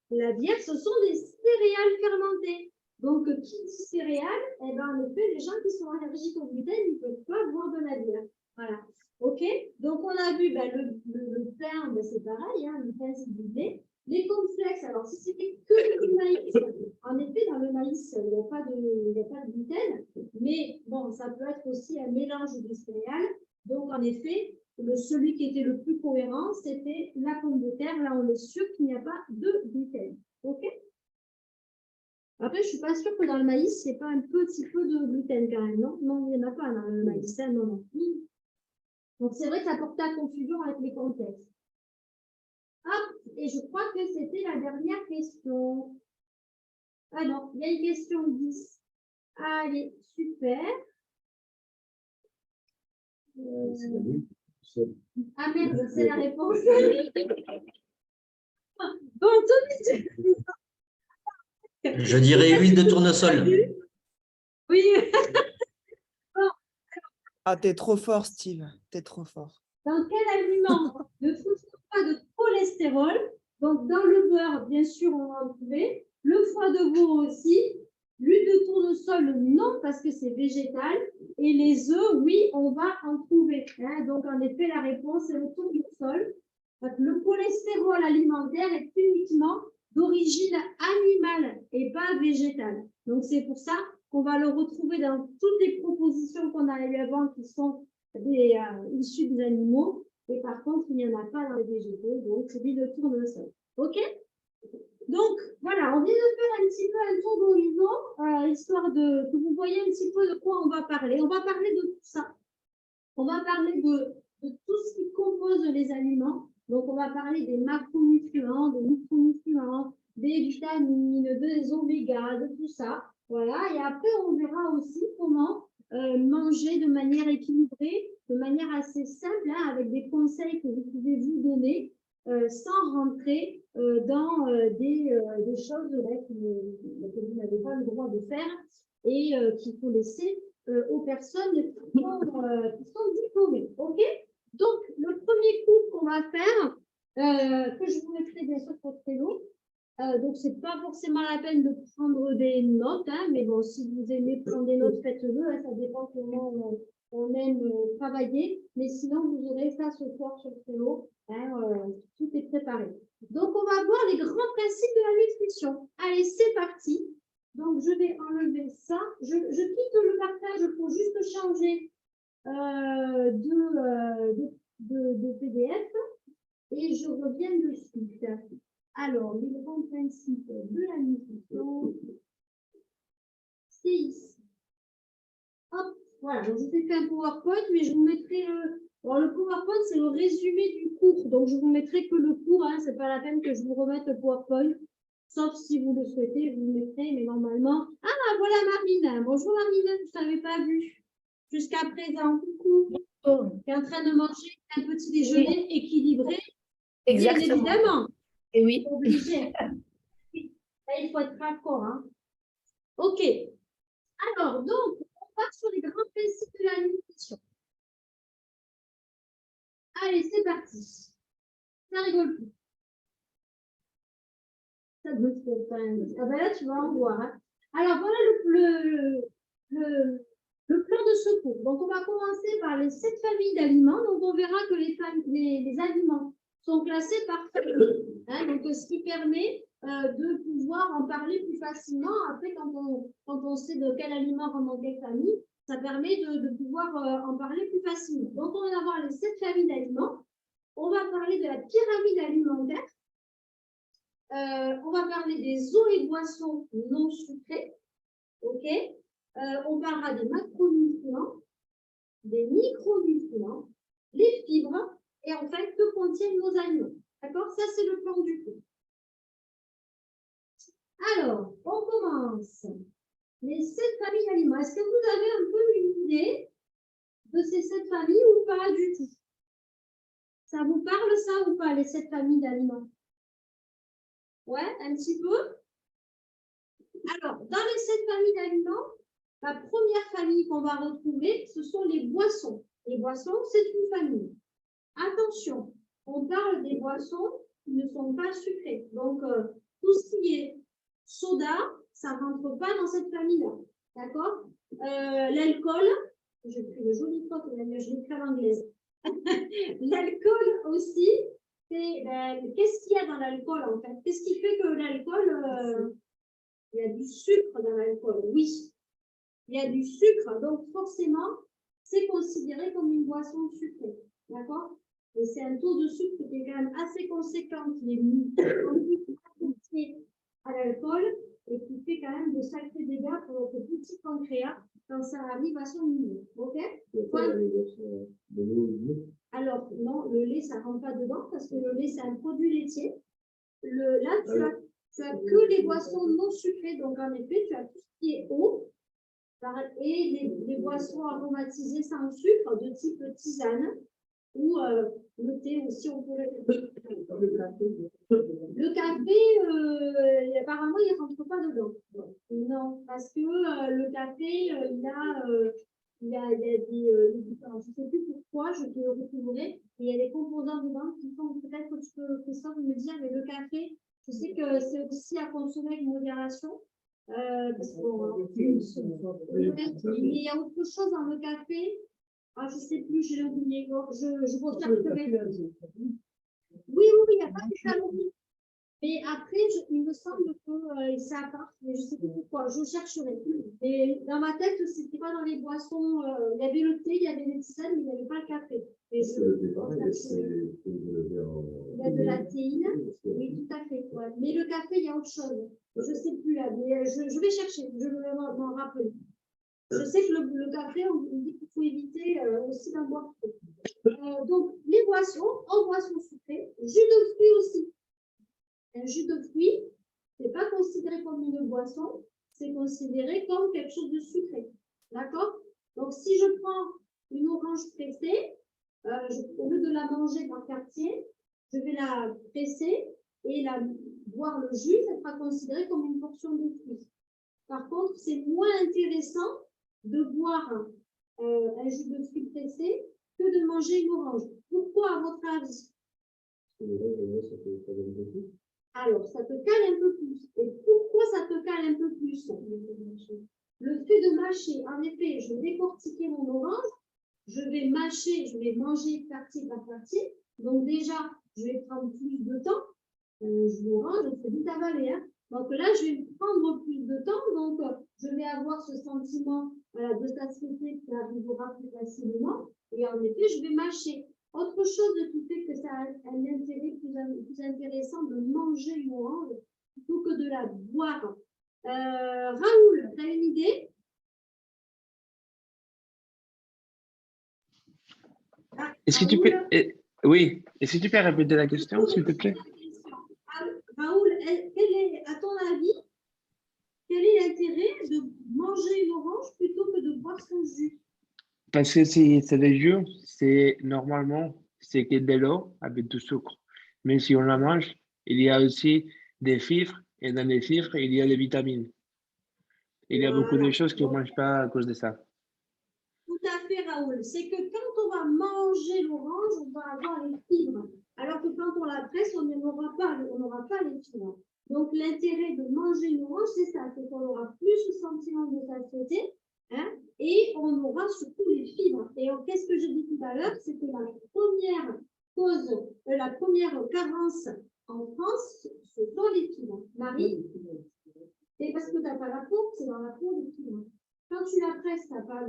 La bière, ce sont des céréales fermentées. Donc, qui dit céréales, eh ben, en effet, les gens qui sont allergiques au gluten, ils ne peuvent pas boire de la bière. Voilà. OK? Donc, on a vu ben, le pain, ben, c'est pareil, hein, le pain, c'est du blé. Les cornflakes, alors si c'était que du maïs, en effet, dans le maïs, il n'y a pas de gluten, mais bon, ça peut être aussi un mélange de céréales. Donc, en effet, celui qui était le plus cohérent, c'était la pomme de terre. Là, on est sûr qu'il n'y a pas de gluten. OK? Après, je ne suis pas sûre que dans le maïs, il n'y ait pas un petit peu de gluten quand même. Non, non, il n'y en a pas dans le maïs. Hein, non. Donc, c'est vrai que ça porte à confusion avec les contextes. Hop, et je crois que c'était la dernière question. Ah non, il y a une question 10. Allez, super. Ah merde, c'est la réponse. Bon, Je dirais huile de tournesol. Oui. Bon. Ah, t'es trop fort, Steve. T'es trop fort. Dans quel aliment ne trouve-t-on pas de cholestérol? Donc, dans le beurre, bien sûr, on va en trouver. Le foie de veau aussi. L'huile de tournesol, non, parce que c'est végétal. Et les œufs, oui, on va en trouver. Hein. Donc, en effet, la réponse est le tournesol. Le cholestérol alimentaire est uniquement d'origine animale et pas végétale. Donc, c'est pour ça qu'on va le retrouver dans toutes les propositions qu'on a eues avant qui sont issues des animaux. Et par contre, il n'y en a pas dans les végétaux. Donc, c'est l'huile de tournesol. OK? Donc, voilà, on vient de faire un petit peu un tour d'horizon, histoire que vous voyez un petit peu de quoi on va parler. On va parler de tout ça. On va parler de tout ce qui compose les aliments. Donc, on va parler des macronutriments, des micronutriments, des vitamines, des oméga, de tout ça. Voilà, et après, on verra aussi comment manger de manière équilibrée, de manière assez simple, hein, avec des conseils que vous pouvez vous donner sans rentrer dans des choses là, que vous n'avez pas le droit de faire et qu'il faut laisser aux personnes qui sont diplômées. OK? Donc, le premier coup qu'on va faire, que je vous mettrai bien sûr sur Trello, donc c'est pas forcément la peine de prendre des notes, hein, mais bon, si vous aimez prendre des notes, faites-le, hein, ça dépend comment on aime travailler, mais sinon vous aurez ça ce soir sur Trello, hein, tout est préparé. Donc on va voir les grands principes de la nutrition. Allez, c'est parti. Donc je vais enlever ça. Je quitte le partage pour juste changer de PDF et je reviens dessus. Alors, les grands principes de la nutrition, c'est ici. Hop, voilà, donc je vous ai fait un PowerPoint, mais je vous mettrai alors, le PowerPoint, c'est le résumé du cours, donc je vous mettrai que le cours, hein, c'est pas la peine que je vous remette le PowerPoint, sauf si vous le souhaitez, je vous le mettrai, mais normalement... Ah, voilà Marine. Bonjour Marine, je ne t'avais pas vue jusqu'à présent. Coucou. Tu es en train de manger un petit déjeuner équilibré. Exactement. Bien évidemment. Et oui. Obligé. Là, il faut être raccord. Hein. OK. Alors, donc, on part sur les grands principes de la nutrition. Allez, c'est parti. Ça rigole plus. Ça me fait pas. Ah ben là, tu vas en voir. Hein. Alors, voilà le plan de secours. Donc, on va commencer par les 7 familles d'aliments. Donc, on verra que les aliments sont classés par famille. Hein, donc, ce qui permet de pouvoir en parler plus facilement. Après, quand on sait de quel aliment rentre dans quelle famille, ça permet de pouvoir en parler plus facilement. Donc, on va avoir les 7 familles d'aliments. On va parler de la pyramide alimentaire. On va parler des eaux et boissons non sucrées. OK. On parlera des macronutriments, des micronutriments, les fibres et en fait, que contiennent nos aliments. D'accord? Ça, c'est le plan du cours. Alors, on commence. Les 7 familles d'aliments. Est-ce que vous avez un peu une idée de ces 7 familles ou pas du tout? Ça vous parle ça ou pas, les 7 familles d'aliments? Ouais, un petit peu. Alors, dans les 7 familles d'aliments, la première famille qu'on va retrouver, ce sont les boissons. Les boissons, c'est une famille. Attention, on parle des boissons qui ne sont pas sucrées. Donc, tout ce qui est soda, ça ne rentre pas dans cette famille-là. D'accord? L'alcool, j'ai pris le joli faute, mais je l'écris en anglaise. L'alcool aussi, c'est qu'est-ce qu'il y a dans l'alcool en fait? Qu'est-ce qui fait que l'alcool, il y a du sucre dans l'alcool? Oui, il y a du sucre, donc forcément, c'est considéré comme une boisson sucrée. D'accord? Et c'est un taux de sucre qui est quand même assez conséquent, qui est associé à l'alcool et qui fait quand même de sacrés dégâts pour notre petit pancréas quand ça arrive à son niveau. OK? Alors, non, le lait, ça ne rentre pas dedans parce que le lait, c'est un produit laitier. Là, tu as que les boissons non sucrées. Donc, en effet, tu as tout ce qui est eau et les boissons aromatisées sans sucre de type tisane ou le thé aussi, on peut le café, apparemment, il ne rentre pas dedans. Non, parce que le café, il y a des alors, je ne sais plus pourquoi, je te le retrouverai, et il y a des composants dedans qui font peut-être que tu peux, Christophe, me dire, mais le café, Je sais que c'est aussi à consommer avec modération. Parce mais il y a autre chose dans le café. Ah, je ne sais plus, j'ai oublié. Je rechercherai. Oui, il n'y a pas de calories. Mais après, il me semble que c'est à part, mais je ne sais plus pourquoi. Je chercherai. Et dans ma tête, ce n'était pas dans les boissons. Il y avait le thé, il y avait les tisanes, mais il n'y avait pas le café. Et il y a de la théine. Oui, tout à fait. Ouais. Mais le café, il y a autre chose. Je ne sais plus là. Mais je vais chercher. Je vais m'en rappeler. Je sais que le café, on dit qu'il faut éviter aussi d'en boire trop. Donc, les boissons, en boissons sucrées, jus de fruits aussi. Un jus de fruits, ce n'est pas considéré comme une boisson, c'est considéré comme quelque chose de sucré. D'accord? Donc, si je prends une orange pressée, au lieu de la manger par quartier, je vais la presser et boire le jus, ça sera considéré comme une portion de fruits. Par contre, c'est moins intéressant de boire un jus de fruits pressé que de manger une orange. Pourquoi, à votre avis? Alors, ça te cale un peu plus. Et pourquoi ça te cale un peu plus? Le fait de mâcher, en effet, je vais décortiquer mon orange, je vais mâcher, je vais manger quartier par quartier. Donc déjà, je vais prendre plus de temps. L'orange, c'est vite avalé. Hein. Donc là, je vais prendre plus de temps. Donc, je vais avoir ce sentiment de satiété qui arrivera plus facilement. Et en effet, je vais mâcher. Autre chose qui fait que ça a un intérêt plus intéressant de manger une orange plutôt que de la boire. Raoul, tu as une idée? Est-ce que tu peux... Oui, est-ce que tu peux répéter la question, s'il te plaît? Raoul, à ton avis, quel est l'intérêt de manger une orange plutôt que de boire son jus? Parce que si c'est des jus, c'est normalement, c'est que de l'eau avec du sucre. Mais si on la mange, il y a aussi des fibres, et dans les fibres, il y a des vitamines. Il y a beaucoup de choses qu'on ne mange pas à cause de ça. Tout à fait, Raoul. C'est que quand on va manger l'orange, on va avoir les fibres. Alors que quand on la presse, on n'aura pas les fibres. Donc, l'intérêt de manger une orange, c'est ça, c'est qu'on aura plus le sentiment de satiété, hein, et on aura surtout les fibres. Et qu'est-ce que j'ai dit tout à l'heure? C'est que la première cause, la première carence en France, ce sont les fibres. Marie? C'est parce que tu n'as pas la peau, c'est dans la peau les fibres. Quand tu la presses, tu n'as pas la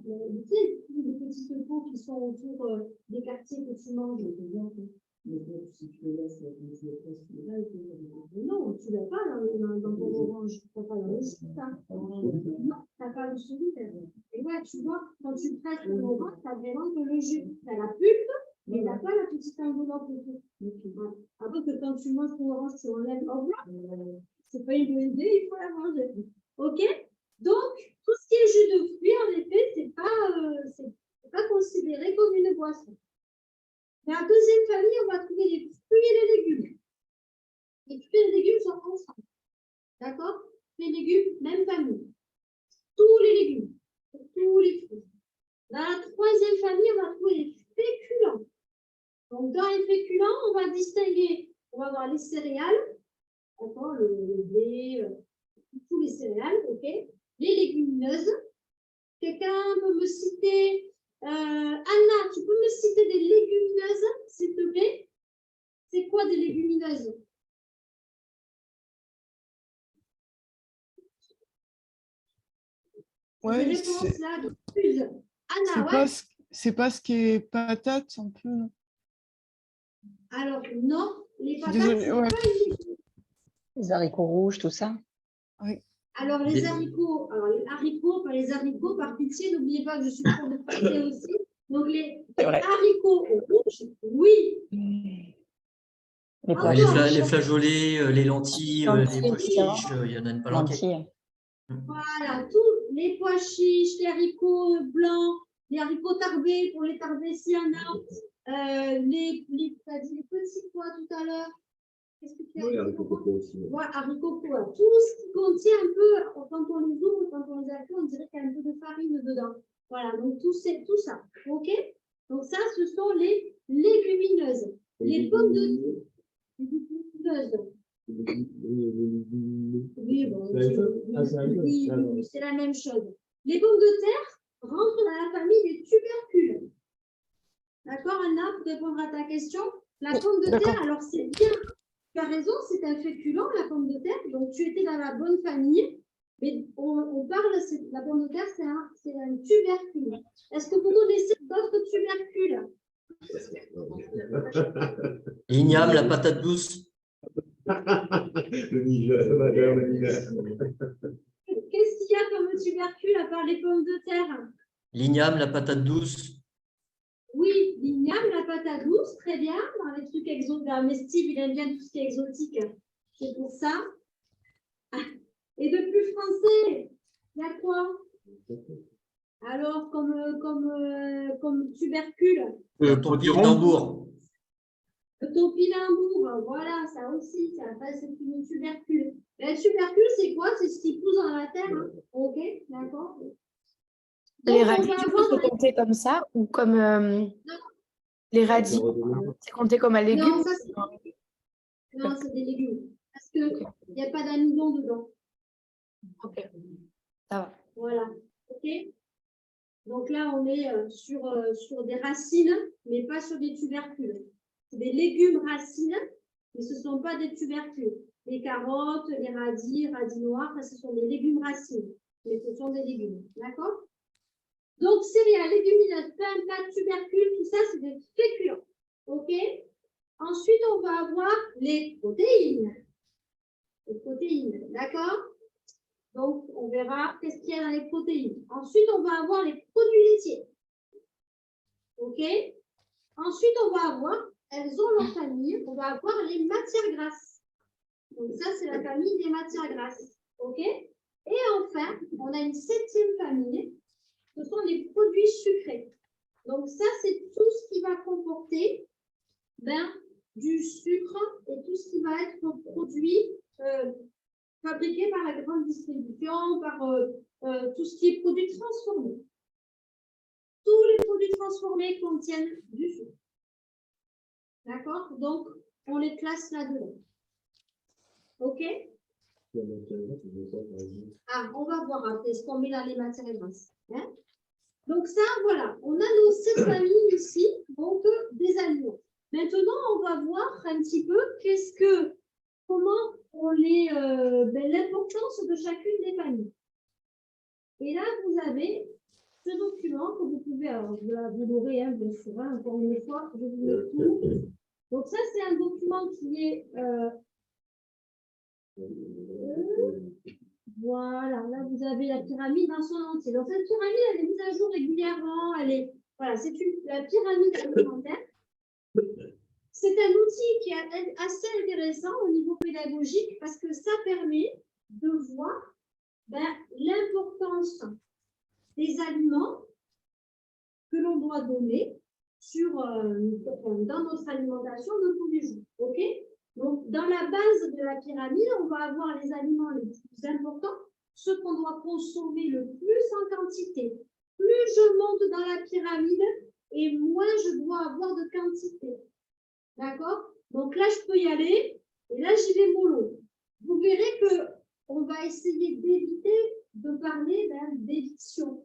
peau. Tu sais, les petites peaux qui sont autour des quartiers que tu manges. Non, tu ne l'as pas dans ton orange. Tu n'as pas dans le jus, ça. Non, tu n'as pas le jus. Et ouais, tu vois, quand tu presses ton orange, tu as vraiment que le jus. Tu as la pulpe, mais tu n'as pas la petite enveloppe autour. Après que quand tu manges ton orange, tu enlèves. Oh, c'est pas une bonne idée, il faut la manger. OK? Donc, tout ce qui est jus de fruits, en effet, c'est pas considéré comme une boisson. Mais en deuxième famille, on va trouver les fruits et les légumes. Les fruits et les légumes sont ensemble. D'accord? Les légumes, même famille. Tous les légumes, tous les fruits. Dans la troisième famille, on va trouver les féculents. Donc, dans les féculents, on va distinguer, on va avoir les céréales, d'accord, le blé, tous les céréales, OK? Les légumineuses. Quelqu'un peut me citer, Anna, tu peux me citer des légumineuses, s'il te plaît? C'est quoi des légumineuses? Ouais, c'est pas ce qui est patate un peu. Alors, non, les patates, désolée, ouais. Les haricots rouges, tout ça. Oui. Alors, les haricots, pas les haricots, par pitié, n'oubliez pas que je suis pour de pâté aussi. Donc, les haricots rouges, oui. Les flageolets, les lentilles, les pois chiches, il y en a une palanquée. Voilà, tous les pois chiches, les haricots blancs, les haricots tarbés pour les tarbés s'il y en a, les petits pois tout à l'heure. Qu'est-ce que tu as dit? Ouais, haricots pois. Tout ce qui contient un peu, quand on les ouvre, quand on les a fait, on dirait qu'il y a un peu de farine dedans. Voilà, donc tout ça. OK? Donc ça, ce sont les légumineuses. Les pommes de terre. Légumineuses. Oui, bon, C'est la même chose? Ah, c'est la même chose? oui, D'accord. oui, c'est la même chose. Les pommes de terre rentrent dans la famille des tubercules. D'accord, Anna, pour répondre à ta question? La Oui, pomme de d'accord. terre, alors c'est bien, tu as raison, c'est un féculent, la pomme de terre, donc tu étais dans la bonne famille, mais on parle, la pomme de terre, c'est un tubercule. Est-ce que vous connaissez d'autres tubercules? L'igname, la patate douce. Le Niger, le Niger. Qu'est-ce qu'il y a comme tubercule à part les pommes de terre? L'igname, la patate douce. Oui, l'igname, la patate douce, très bien, dans les trucs exotiques. Mais Steve, il aime bien tout ce qui est exotique, c'est pour ça. Et de plus français, il y a quoi? Alors, comme tubercule? Le topinambour. Le topinambour, voilà, ça aussi, c'est une tubercule. Le tubercule, c'est quoi? C'est ce qui pousse dans la terre, hein. Ok, d'accord. Les Donc, on radis, va du coup, avoir c'est compté comme ça ou comme les radis, c'est compté comme un légume? Non, ça, c'est des légumes. Parce qu'il n'y a pas d'amidon dedans. Ok, ça va. Voilà. Ok. Donc là, on est sur des racines, mais pas sur des tubercules. C'est des légumes racines, mais ce ne sont pas des tubercules. Les carottes, les radis noirs, ça, ce sont des légumes racines, mais ce sont des légumes. D'accord? Donc, céréales, légumineuses, pain, pâtes, tubercules, tout ça, c'est des féculents. OK? Ensuite, on va avoir les protéines. Les protéines, d'accord? Donc, on verra qu'est-ce qu'il y a dans les protéines. Ensuite, on va avoir les produits laitiers. OK? Ensuite, on va avoir, elles ont leur famille, on va avoir les matières grasses. Donc, ça, c'est la famille des matières grasses. OK? Et enfin, on a une 7e famille. Ce sont les produits sucrés. Donc, ça, c'est tout ce qui va comporter du sucre et tout ce qui va être produit, fabriqué par la grande distribution, par tout ce qui est produit transformé. Tous les produits transformés contiennent du sucre. D'accord? Donc, on les classe là-dedans. OK? Ah, on va voir après ce qu'on met dans les matières grasses. Hein? Donc ça, voilà, on a nos 7 familles ici, donc des aliments. Maintenant, on va voir un petit peu comment on les, l'importance de chacune des familles. Et là, vous avez ce document que vous pouvez, alors vous l'aurez, hein, bien sûr, hein, encore une fois, je vous mets tout. Donc ça, c'est un document qui est voilà, là vous avez la pyramide dans son entier. Donc cette pyramide, elle est mise à jour régulièrement. Voilà, c'est la pyramide alimentaire. C'est un outil qui est assez intéressant au niveau pédagogique parce que ça permet de voir l'importance des aliments que l'on doit donner dans notre alimentation de tous les jours. OK? Donc, dans la base de la pyramide, on va avoir les aliments les plus importants, ceux qu'on doit consommer le plus en quantité. Plus je monte dans la pyramide, et moins je dois avoir de quantité. D'accord? Donc là, je peux y aller, et là, j'y vais mollo. Vous verrez qu'on va essayer d'éviter de parler d'éviction.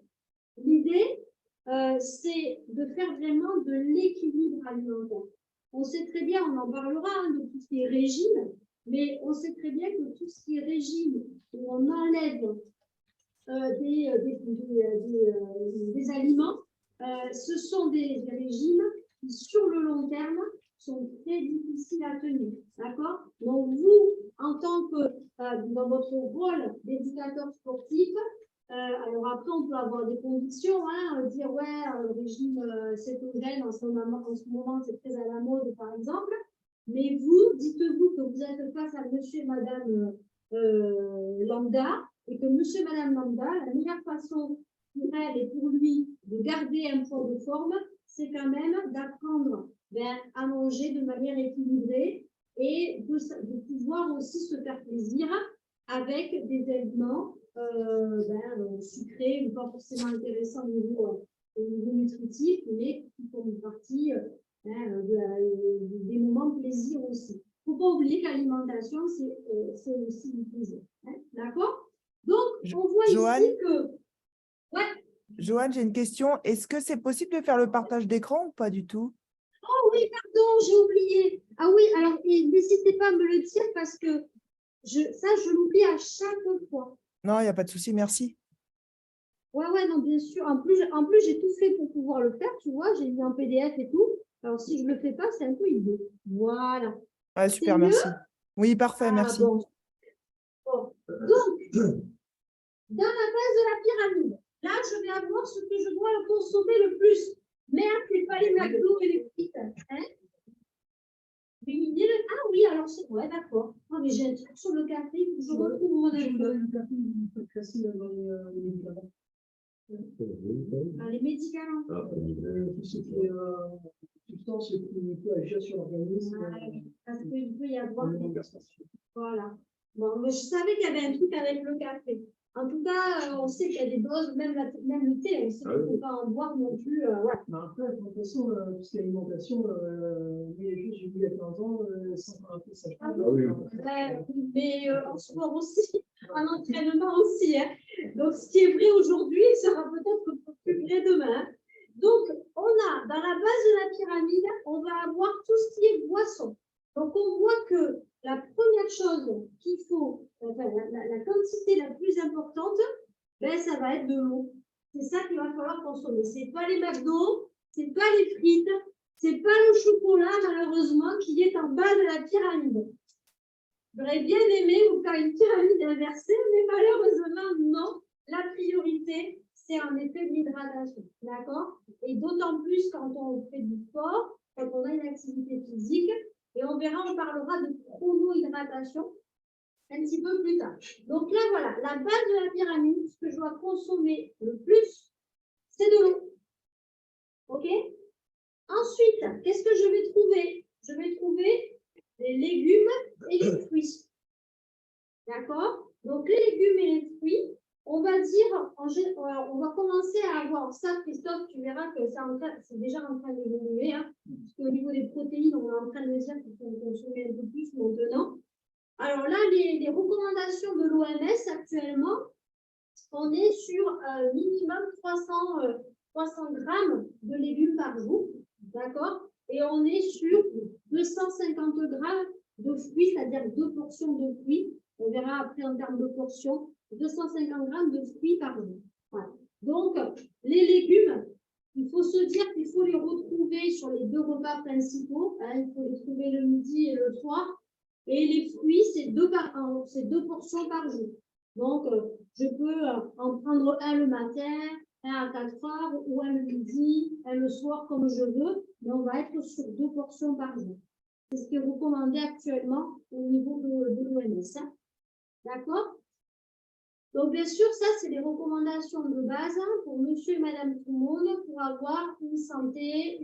L'idée, c'est de faire vraiment de l'équilibre alimentaire. On sait très bien, on en parlera de tout ce qui est régime, mais on sait très bien que tout ce qui est régime, où on enlève des aliments, ce sont des régimes qui, sur le long terme, sont très difficiles à tenir. D'accord? Donc, vous, en tant que dans votre rôle d'éducateur sportif, alors après, on peut avoir des conditions, dire ouais, le régime cétogène en ce moment, c'est très à la mode, par exemple. Mais vous, dites-vous que vous êtes face à monsieur et madame lambda, et que monsieur et madame lambda, la meilleure façon pour elle et pour lui de garder un poids de forme, c'est quand même d'apprendre à manger de manière équilibrée et de pouvoir aussi se faire plaisir avec des aliments sucrés ou pas forcément intéressants au niveau nutritif, mais qui font une partie des moments de plaisir aussi. Il ne faut pas oublier que l'alimentation, c'est aussi du plaisir. Hein, d'accord? Donc, on voit Joanne, ici que... Ouais. Joanne, j'ai une question. Est-ce que c'est possible de faire le partage d'écran ou pas du tout? Oh oui, pardon, j'ai oublié. Ah oui, alors n'hésitez pas à me le dire parce que je l'oublie à chaque fois. Non, il n'y a pas de souci, merci. Ouais, non, bien sûr. En plus, j'ai tout fait pour pouvoir le faire, tu vois. J'ai mis en PDF et tout. Alors, si je ne le fais pas, c'est un peu idiot. Voilà. Ouais, super, mieux? merci. Oui, parfait, merci. Bon. Donc, dans la base de la pyramide, là, je vais avoir ce que je dois consommer le plus. Merde, c'est pas les McDo et les frites. Hein? Ah oui, alors c'est... Ouais, d'accord. Oh, mais j'ai un truc sur le café, il faut que je retrouve mon info. Le café, il peut casser dans les médicaments. Les médicaments. Tout ce qui est substance qui peut agir sur l'organisme. Parce qu'il peut y avoir... Voilà. Bon, mais je savais qu'il y avait un truc avec le café. En tout cas, on sait qu'il y a des doses, même le thé, on sait qu'il ne faut pas en boire non plus. Ouais. Mais après, de toute façon, tout ce qui est alimentation, j'ai vu il y a 15 ans, sans faire un peu ça. Mais en sport aussi, en entraînement aussi. Hein. Donc, ce qui est vrai aujourd'hui sera peut-être plus vrai demain. Donc, on a, dans la base de la pyramide, on va avoir tout ce qui est boisson. Donc, on voit que la première chose qu'il faut, enfin, la quantité la plus importante, ben, ça va être de l'eau. C'est ça qu'il va falloir consommer. Ce n'est pas les McDo, ce n'est pas les frites, ce n'est pas le chocolat, malheureusement, qui est en bas de la pyramide. J'aurais bien aimé vous faire une pyramide inversée, mais malheureusement, non. La priorité, c'est en effet l'hydratation. D'accord? Et d'autant plus quand on fait du sport, quand on a une activité physique. Et on verra, on parlera de chronohydratation un petit peu plus tard. Donc là, voilà, la base de la pyramide, ce que je dois consommer le plus, c'est de l'eau. OK? Ensuite, qu'est-ce que je vais trouver? Je vais trouver les légumes et les fruits. D'accord? Donc, les légumes et les fruits, on va dire, on va commencer à avoir ça, Christophe, tu verras que c'est déjà en train d'évoluer, hein, parce qu'au niveau des protéines, on est en train de dire qu'il faut consommer un peu plus maintenant. Alors là, les recommandations de l'OMS actuellement, on est sur minimum 300 grammes de légumes par jour, d'accord? Et on est sur 250 grammes de fruits, c'est-à-dire 2 portions de fruits. On verra après en termes de portions. 250 grammes de fruits par jour. Voilà. Donc, les légumes, il faut se dire qu'il faut les retrouver sur les 2 repas principaux. Hein, il faut les trouver le midi et le soir. Et les fruits, c'est 2 portions par jour. Donc, je peux en prendre un le matin, un à 4 heures, ou un le midi, un le soir, comme je veux. Mais on va être sur 2 portions par jour. C'est ce qui est recommandé actuellement au niveau de l'OMS. Hein. D'accord? Donc, bien sûr, ça, c'est les recommandations de base hein, pour monsieur et madame tout le monde pour avoir une santé,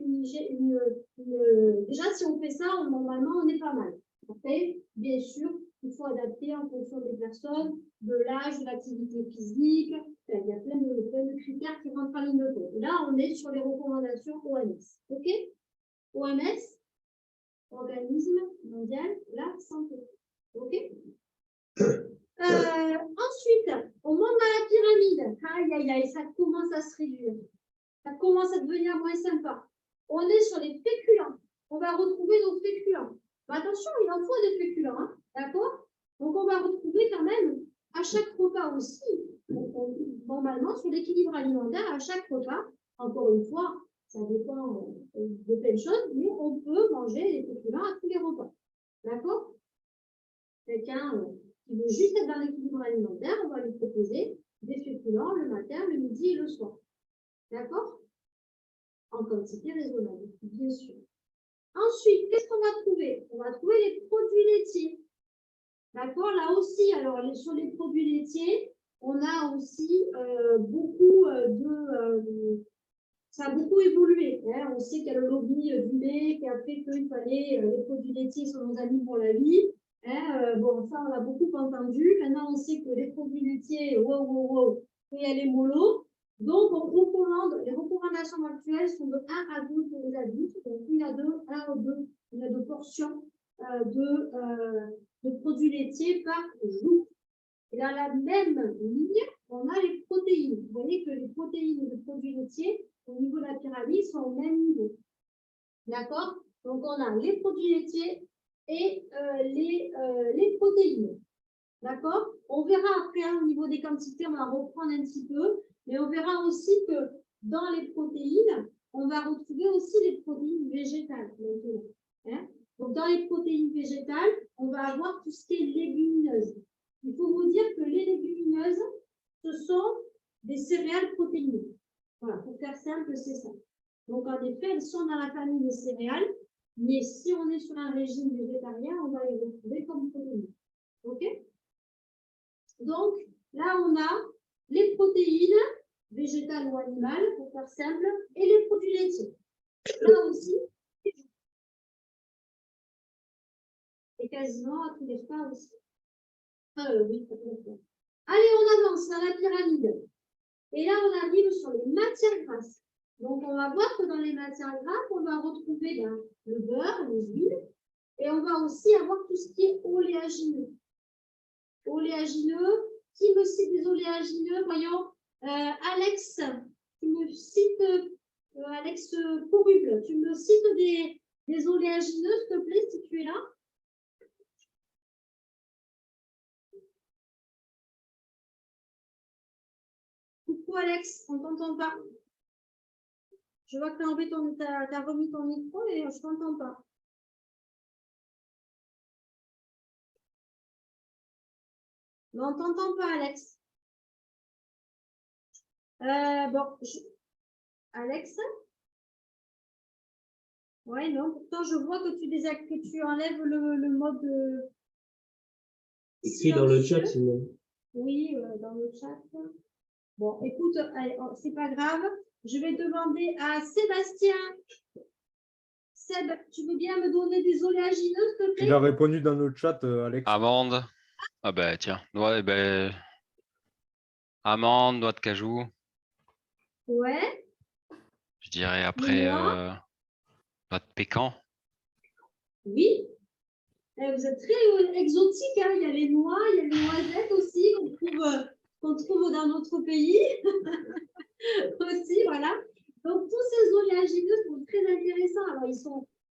déjà, si on fait ça, normalement, on est pas mal. Après, bien sûr, il faut adapter en fonction des personnes, de l'âge, de l'activité physique. Enfin, il y a plein de critères qui rentrent en ligne de compte. Là, on est sur les recommandations OMS. OK? OMS, Organisme mondial de la santé. OK? Ensuite, on monte dans la pyramide. Aïe, aïe, aïe, ça commence à se réduire. Ça commence à devenir moins sympa. On est sur les féculents. On va retrouver nos féculents. Mais attention, il en faut des féculents, hein, d'accord? Donc, on va retrouver quand même à chaque repas aussi, normalement, sur l'équilibre alimentaire, à chaque repas, encore une fois, ça dépend de plein de choses, mais on peut manger les féculents à tous les repas. D'accord? Quelqu'un qui veut juste être dans l'équilibre alimentaire, on va lui proposer des féculents le matin, le midi et le soir. D'accord? En quantité raisonnable, bien sûr. Ensuite, qu'est-ce qu'on va trouver? On va trouver les produits laitiers. D'accord? Là aussi, alors sur les produits laitiers, on a aussi beaucoup ça a beaucoup évolué. Hein. On sait qu'il y a le lobby du lait qui a fait qu'il fallait les produits laitiers sont nos amis pour la vie. Hein, bon, ça, on l'a beaucoup entendu. Maintenant, on sait que les produits laitiers, wow, faut y aller mollo. Donc, on recommande, les recommandations actuelles sont de 1 à 2 pour les adultes. Donc, il y a 2 portions de produits laitiers par jour. Et dans la même ligne, on a les protéines. Vous voyez que les protéines de produits laitiers, au niveau de la pyramide, sont au même niveau. D'accord? Donc, on a les produits laitiers et les protéines. D'accord? On verra après, hein, au niveau des quantités, on va reprendre un petit peu, mais on verra aussi que dans les protéines, on va retrouver aussi les protéines végétales. Maintenant, hein? Donc, dans les protéines végétales, on va avoir tout ce qui est légumineuses. Il faut vous dire que les légumineuses, ce sont des céréales protéinées. Voilà, pour faire simple, c'est ça. Donc, en effet, elles sont dans la famille des céréales, mais si on est sur un régime végétarien, on va les retrouver comme protéines. OK? Donc, là, on a les protéines, végétales ou animales, pour faire simple, et les produits laitiers. Là aussi, et quasiment à tous les pas aussi. Oui, ça peut le faire. Allez, on avance dans la pyramide. Et là, on arrive sur les matières grasses. Donc, on va voir que dans les matières grasses, on va retrouver le beurre, les huiles, et on va aussi avoir tout ce qui est oléagineux. Oléagineux, qui me cite des oléagineux? Voyons, Alex, tu me cites, Alex Pourruble, tu me cites des oléagineux, s'il te plaît, si tu es là. Coucou Alex, on ne t'entend pas. Je vois que tu as remis ton micro et je ne t'entends pas. Mais on ne t'entend pas, Alex. Alex? Ouais, non, pourtant je vois que tu enlèves le mode. Écrit dans le chat, sinon. Oui, dans le chat. Bon, écoute, c'est pas grave. Je vais demander à Sébastien. Seb, tu veux bien me donner des oléagineux, s'il te plaît? Il a répondu dans le chat, Alex. Amande. Ah bah tiens, amande, noix de cajou. Ouais. Je dirais après noix de pécan. Oui. Vous êtes très exotique, hein. Il y a les noix, il y a les noisettes aussi qu'on trouve dans notre pays. Aussi, voilà. Donc, tous ces oléagineux sont très intéressants. Alors, ils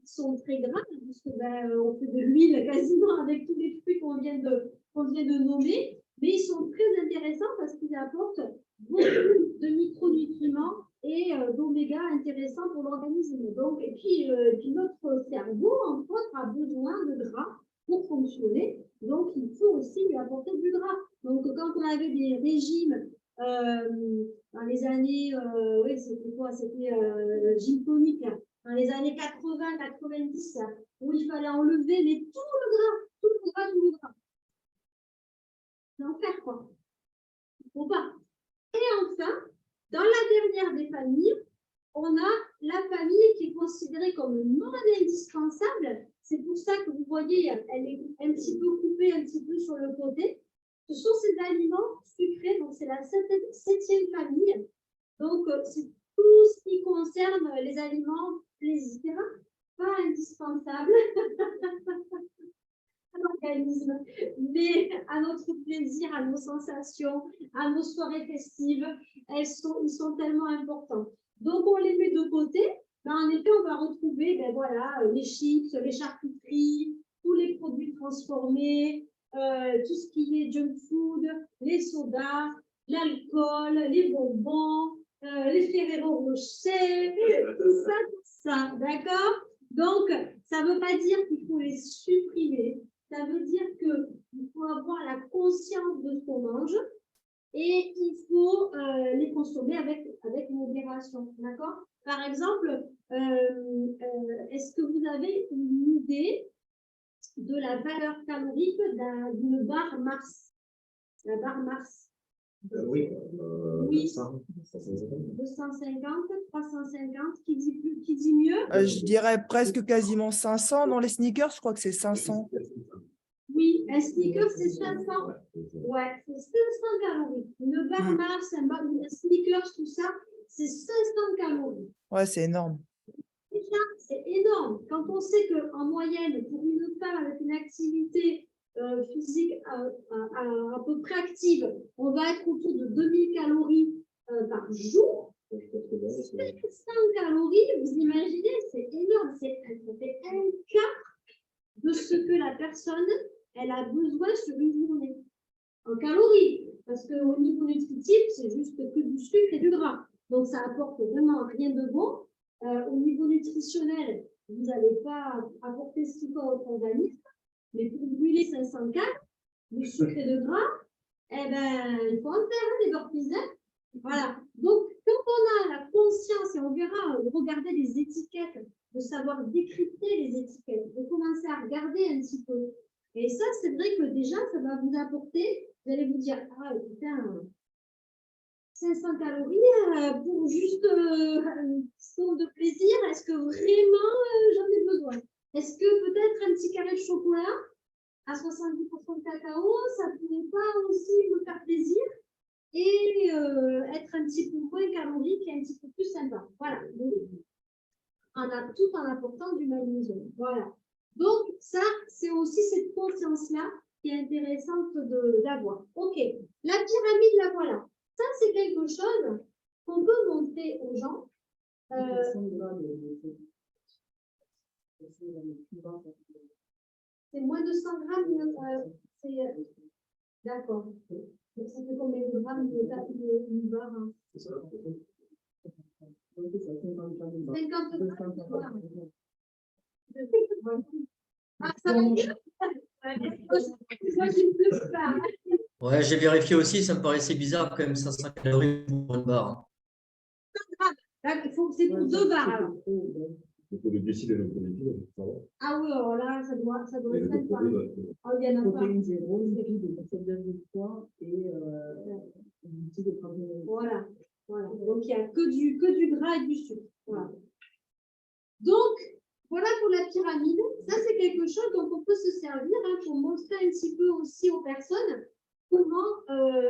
sont très gras, puisque on fait de l'huile quasiment avec tous les fruits qu'on vient de nommer. Mais ils sont très intéressants parce qu'ils apportent beaucoup de micronutriments et d'oméga intéressants pour l'organisme. Donc, et puis notre cerveau, entre autres, a besoin de gras pour fonctionner. Donc, il faut aussi lui apporter du gras. Donc, quand on avait des régimes dans les années, oui, c'était quoi? C'était gym tonique, hein. Dans les années 80-90, où il fallait enlever mais tout le gras. C'est enfer, quoi. Il ne faut pas. Et enfin, dans la dernière des familles, on a la famille qui est considérée comme non indispensable. C'est pour ça que vous voyez, elle est un petit peu coupée, un petit peu sur le côté. Ce sont ces aliments sucrés, donc c'est la septième famille. Donc, c'est tout ce qui concerne les aliments plaisir, pas indispensables à l'organisme, mais à notre plaisir, à nos sensations, à nos soirées festives. Ils sont tellement importants. Donc, on les met de côté. En effet, on va retrouver les chips, les charcuteries, tous les produits transformés, tout ce qui est junk food, les sodas, l'alcool, les bonbons, les Ferrero Rocher, tout ça, d'accord? Donc, ça ne veut pas dire qu'il faut les supprimer, ça veut dire qu'il faut avoir la conscience de ce qu'on mange et il faut les consommer avec modération, d'accord? Par exemple, est-ce que vous avez une idée de la valeur calorique d'une barre Mars? La barre Mars. Oui. Oui. 250, 350, qui dit mieux? Je dirais presque quasiment 500. Dans les sneakers, je crois que c'est 500. Oui, un sneaker, c'est 500. Ouais, c'est 500 calories. Une barre Mars, un sneaker, tout ça, c'est 500 calories. Ouais, c'est énorme. C'est ça, c'est énorme. Quand on sait qu'en moyenne, pour une femme avec une activité physique à peu près active, on va être autour de 2000 calories par jour. 700 calories, vous imaginez, c'est énorme. Ça fait un quart de ce que la personne elle a besoin sur une journée. En calories, parce qu'au niveau nutritif, c'est juste que du sucre et du gras. Donc, ça apporte vraiment rien de bon. Au niveau nutritionnel, vous n'allez pas apporter ce qu'il faut à votre organisme, mais pour brûler 500 calories, du sucre et de gras, eh ben, il faut en faire des burpees. Voilà. Donc, quand on a la conscience, et on verra, regarder les étiquettes, de savoir décrypter les étiquettes, de commencer à regarder un petit peu. Et ça, c'est vrai que déjà, ça va vous apporter, vous allez vous dire, ah putain, 500 calories pour juste une sonde de plaisir, est-ce que vraiment j'en ai besoin? Est-ce que peut-être un petit carré de chocolat à 70% de cacao, ça ne pourrait pas aussi me faire plaisir et être un petit peu moins calorique et un petit peu plus sympa? Voilà. Donc, tout en apportant du magnésium. Voilà. Donc, ça, c'est aussi cette conscience-là qui est intéressante d'avoir. OK. La pyramide, la voilà. Ça, c'est quelque chose qu'on peut montrer aux gens. C'est moins de 100 grammes. D'accord. Donc, ça fait combien de grammes de barre? 50 grammes. Ah, ça va bien. Ouais, j'ai vérifié aussi, ça me paraissait bizarre quand même, 500 calories pour une barre. C'est pour 2 barres alors. Il faut le décider de notre étude. Ah oui, alors là, ça doit être sympa. Oh, il y en a pas. Protéine 0, lipide de 7,3 et lipides de 39. Voilà. Donc, il n'y a que du gras et du sucre. Voilà. Donc, voilà pour la pyramide. Ça, c'est quelque chose dont on peut se servir pour montrer un petit peu aussi aux personnes comment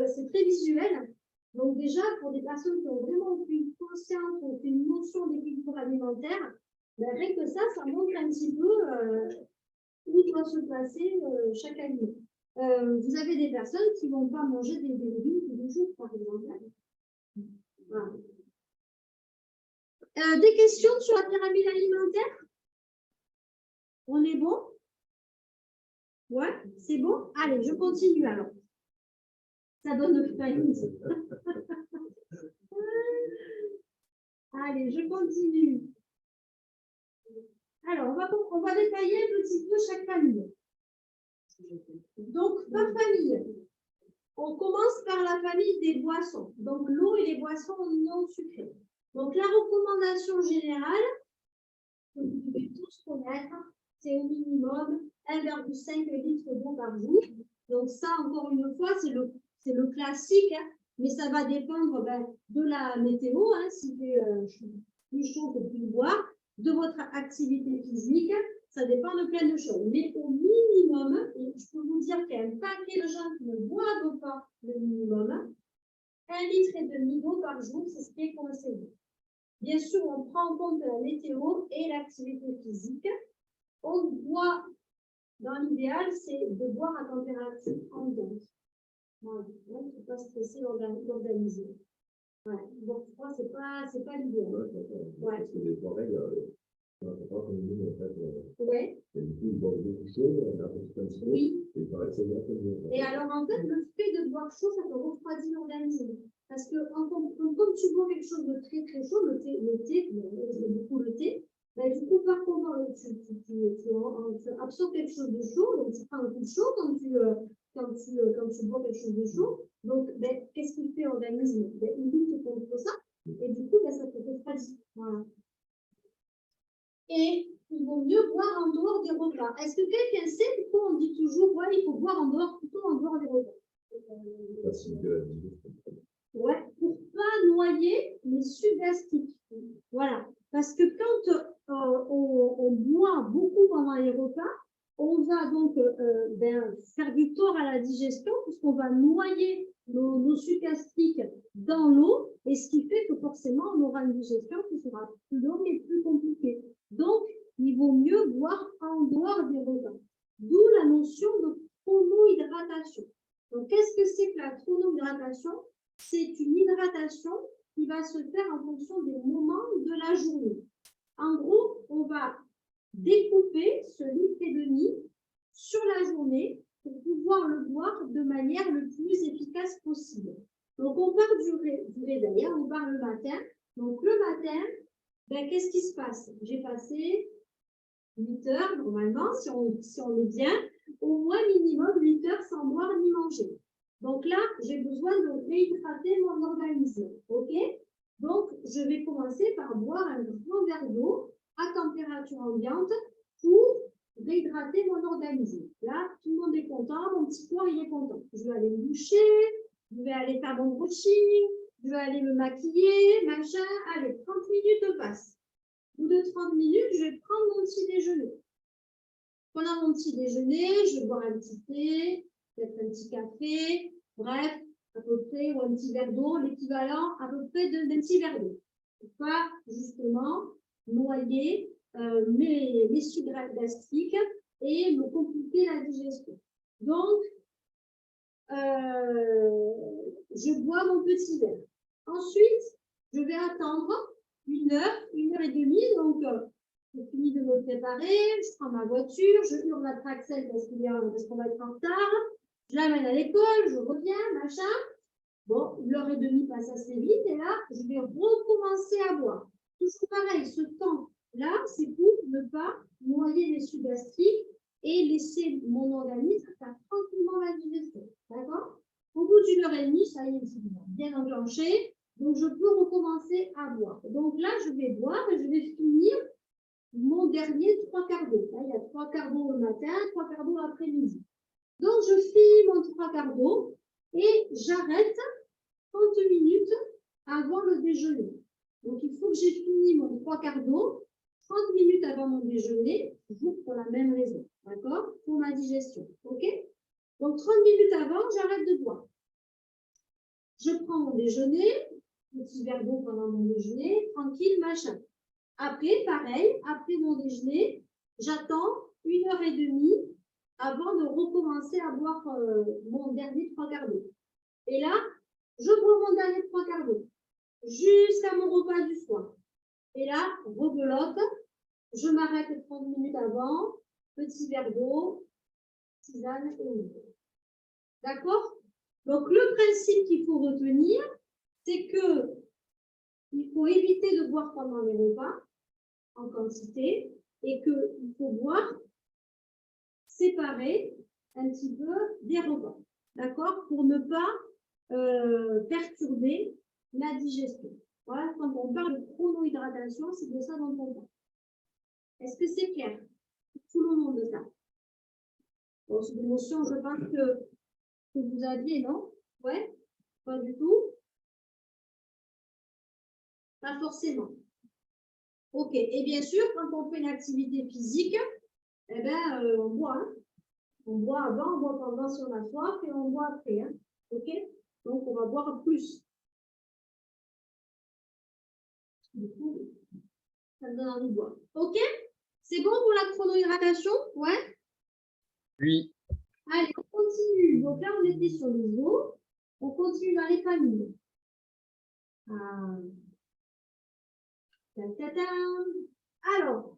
c'est très visuel. Donc, déjà, pour des personnes qui ont vraiment une conscience, qui ont une notion d'équilibre alimentaire, ben, rien que ça montre un petit peu où doit se placer chaque aliment. Vous avez des personnes qui ne vont pas manger des légumes tous les jours, par exemple. Voilà. Des questions sur la pyramide alimentaire? On est bon? Ouais, c'est bon? Allez, je continue alors. Ça donne faim. Allez, je continue. Alors, on va détailler un petit peu chaque famille. Donc, par famille, on commence par la famille des boissons. Donc, l'eau et les boissons non sucrées. Donc, la recommandation générale, que vous devez tous connaître, c'est au minimum 1,5 litre d'eau par jour. Donc, ça, encore une fois, c'est le classique, hein, mais ça va dépendre de la météo, hein, si c'est plus chaud que plus boire, de votre activité physique, ça dépend de plein de choses. Mais au minimum, je peux vous dire qu'il y a un paquet de gens qui ne boivent pas le minimum, 1,5 litre d'eau par jour, c'est ce qui est conseillé. Bien sûr, on prend en compte la météo et l'activité physique. On boit, dans l'idéal, c'est de boire à température ambiante. Voilà, il ne faut pas stresser l'organisme. Ouais. Donc, je crois que ce n'est pas l'idéal. Ouais. Parce que les trois règles, on ne pas comme nous, en fait. Oui. Et du coup, ils boivent beaucoup chaud, on a un petit peu. Oui. Et il paraît que c'est bien comme nous. Et alors, en fait, le fait de boire chaud, ça te refroidit l'organisme. Parce que comme tu bois quelque chose de très très chaud, le thé, j'aime beaucoup le thé, ben, du coup, par contre, tu absorbes quelque chose de chaud, donc tu prends un coup de chaud quand tu bois quelque chose de chaud. Donc, ben, qu'est-ce qu'il fait l'organisme? Ben, il lutte contre ça, et du coup, ben, ça te refroidit. Voilà. Et il vaut mieux boire en dehors des repas. Est-ce que quelqu'un sait pourquoi on dit toujours, ouais, il faut boire plutôt en dehors des repas? Ouais, pour pas noyer les sucs gastriques. Voilà. Parce que quand on boit beaucoup pendant les repas, on va donc faire du tort à la digestion puisqu'on va noyer nos sucs gastriques dans l'eau et ce qui fait que forcément on aura une digestion qui sera plus longue et plus compliquée. Donc, il vaut mieux boire en dehors des repas. D'où la notion de chronohydratation. Donc, qu'est-ce que c'est que la chronohydratation? C'est une hydratation qui va se faire en fonction des moments de la journée. En gros, on va découper ce litre et demi sur la journée pour pouvoir le boire de manière le plus efficace possible. Donc, on part du réveil, on part le matin. Donc, le matin, ben, qu'est-ce qui se passe? J'ai passé 8 heures, normalement, si on est bien, au moins minimum 8 heures sans boire ni manger. Donc là, j'ai besoin de réhydrater mon organisme. OK? Donc, je vais commencer par boire un grand verre d'eau à température ambiante pour réhydrater mon organisme. Là, tout le monde est content, mon petit corps, il est content. Je vais aller me doucher, je vais aller faire mon brushing, je vais aller me maquiller, machin. Allez, 30 minutes passent. Au bout de 30 minutes, je vais prendre mon petit déjeuner. Pendant mon petit déjeuner, je vais boire un petit thé, peut-être un petit café, bref, à peu près, ou un petit verre d'eau, l'équivalent à peu près d'un petit verre d'eau. Pour pas, justement, noyer mes sucs gastriques et me compliquer la digestion. Donc, je bois mon petit verre. Ensuite, je vais attendre 1 heure, 1 heure et demie. Donc, je finis de me préparer, je prends ma voiture, je hurle à Traxel parce qu'on va être en retard. Je l'amène à l'école, je reviens, machin. Bon, 1 heure et demie passe assez vite et là, je vais recommencer à boire. Toujours pareil, ce temps-là, c'est pour ne pas noyer les sucs gastriques et laisser mon organisme faire tranquillement la digestion. D'accord? Au bout d'1 heure et demie, ça y est, c'est bien enclenché. Donc, je peux recommencer à boire. Donc là, je vais boire et je vais finir mon dernier 3 quarts d'eau. Il y a 3 quarts d'eau le matin, 3 quarts d'eau l'après-midi. Donc, je finis mon 3 quarts d'eau et j'arrête 30 minutes avant le déjeuner. Donc, il faut que j'ai fini mon 3 quarts d'eau 30 minutes avant mon déjeuner, toujours pour la même raison. D'accord? Pour ma digestion. OK? Donc, 30 minutes avant, j'arrête de boire. Je prends mon déjeuner, petit verre d'eau pendant mon déjeuner, tranquille, machin. Après, pareil, après mon déjeuner, j'attends 1 heure et demie avant de recommencer à boire mon dernier 3 quarts d'eau. Et là, je bois mon dernier 3 quarts d'eau jusqu'à mon repas du soir. Et là, rebelote, je m'arrête 30 minutes avant, petit verre d'eau, tisane et eau. D'accord? Donc, le principe qu'il faut retenir, c'est que il faut éviter de boire pendant les repas en quantité et qu'il faut boire séparé un petit peu des repas. D'accord? Pour ne pas perturber la digestion. Voilà, quand on parle de chronohydratation, c'est de ça dont on parle. Est-ce que c'est clair? Tout le monde de ça. Bon, c'est des notions, je pense que vous aviez, non? Ouais? Pas du tout? Pas forcément. OK. Et bien sûr, quand on fait une activité physique, eh ben, on boit. Hein. On boit avant, on boit pendant si on a soif et on boit après. Hein. OK? Donc, on va boire plus. Du coup, ça me donne envie de boire. OK? C'est bon pour la chronohydratation? Ouais? Oui. Allez, on continue. Donc là, on était sur les os. On continue dans les familles. Alors,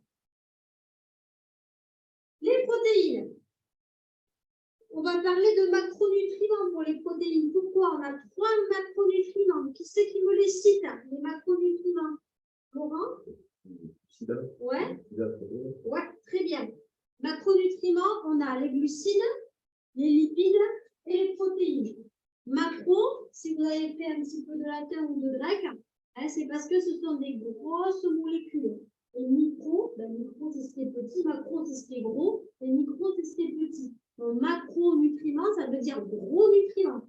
les protéines. On va parler de macronutriments pour les protéines. Pourquoi? On a 3 macronutriments. Qui c'est qui me les cite? Les macronutriments. Laurent? Ouais. Ouais, très bien. Macronutriments, on a les glucides, les lipides et les protéines. Macro, si vous avez fait un petit peu de latin ou de grec, hein, c'est parce que ce sont des grosses molécules. Et micro, micro c'est ce qui est petit, macro c'est ce qui est gros, et micro c'est ce qui est petit. Donc macronutriments, ça veut dire gros nutriments.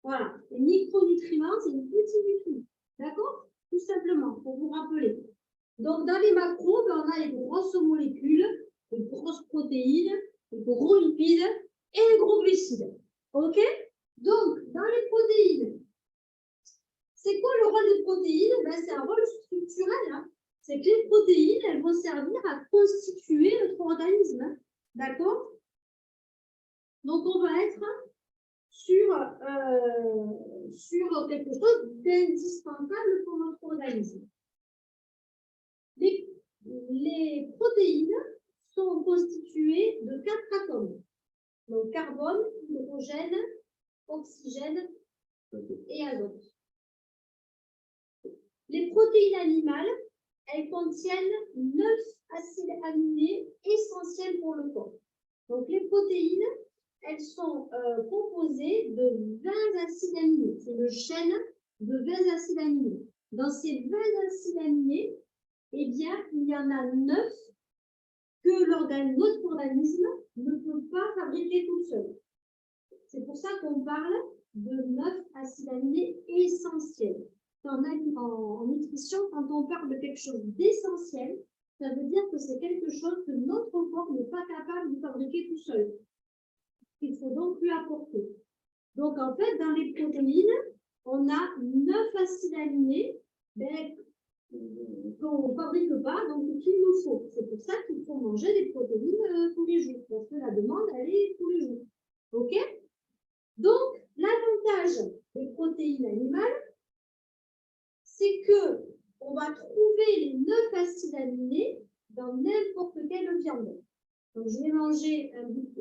Voilà. Et micronutriments, c'est une petite nutriment. D'accord? Tout simplement, pour vous rappeler. Donc dans les macros, on a les grosses molécules, les grosses protéines, les gros lipides et les gros glucides. OK? Donc, dans les protéines, c'est quoi le rôle des protéines? C'est un rôle structurel. Hein. c'est que les protéines, elles vont servir à constituer notre organisme. Hein. D'accord? Donc, on va être sur quelque chose d'indispensable pour notre organisme. Les protéines sont constituées de 4 atomes. Donc, carbone, hydrogène, oxygène et azote. Les protéines animales, elles contiennent 9 acides aminés essentiels pour le corps. Donc, les protéines, elles sont composées de 20 acides aminés. C'est le chaîne de 20 acides aminés. Dans ces 20 acides aminés, eh bien, il y en a 9 que notre organisme ne peut pas fabriquer tout seul. C'est pour ça qu'on parle de 9 acides aminés essentiels. En nutrition, quand on parle de quelque chose d'essentiel, ça veut dire que c'est quelque chose que notre corps n'est pas capable de fabriquer tout seul. Il faut donc lui apporter. Donc, en fait, dans les protéines, on a 9 acides aminés qu'on ne fabrique pas, donc qu'il nous faut. C'est pour ça qu'il faut manger des protéines tous les jours, parce que la demande, elle est tous les jours. OK? Donc, l'avantage des protéines animales, c'est que on va trouver les 9 acides aminés dans n'importe quelle viande. Donc, je vais manger un bout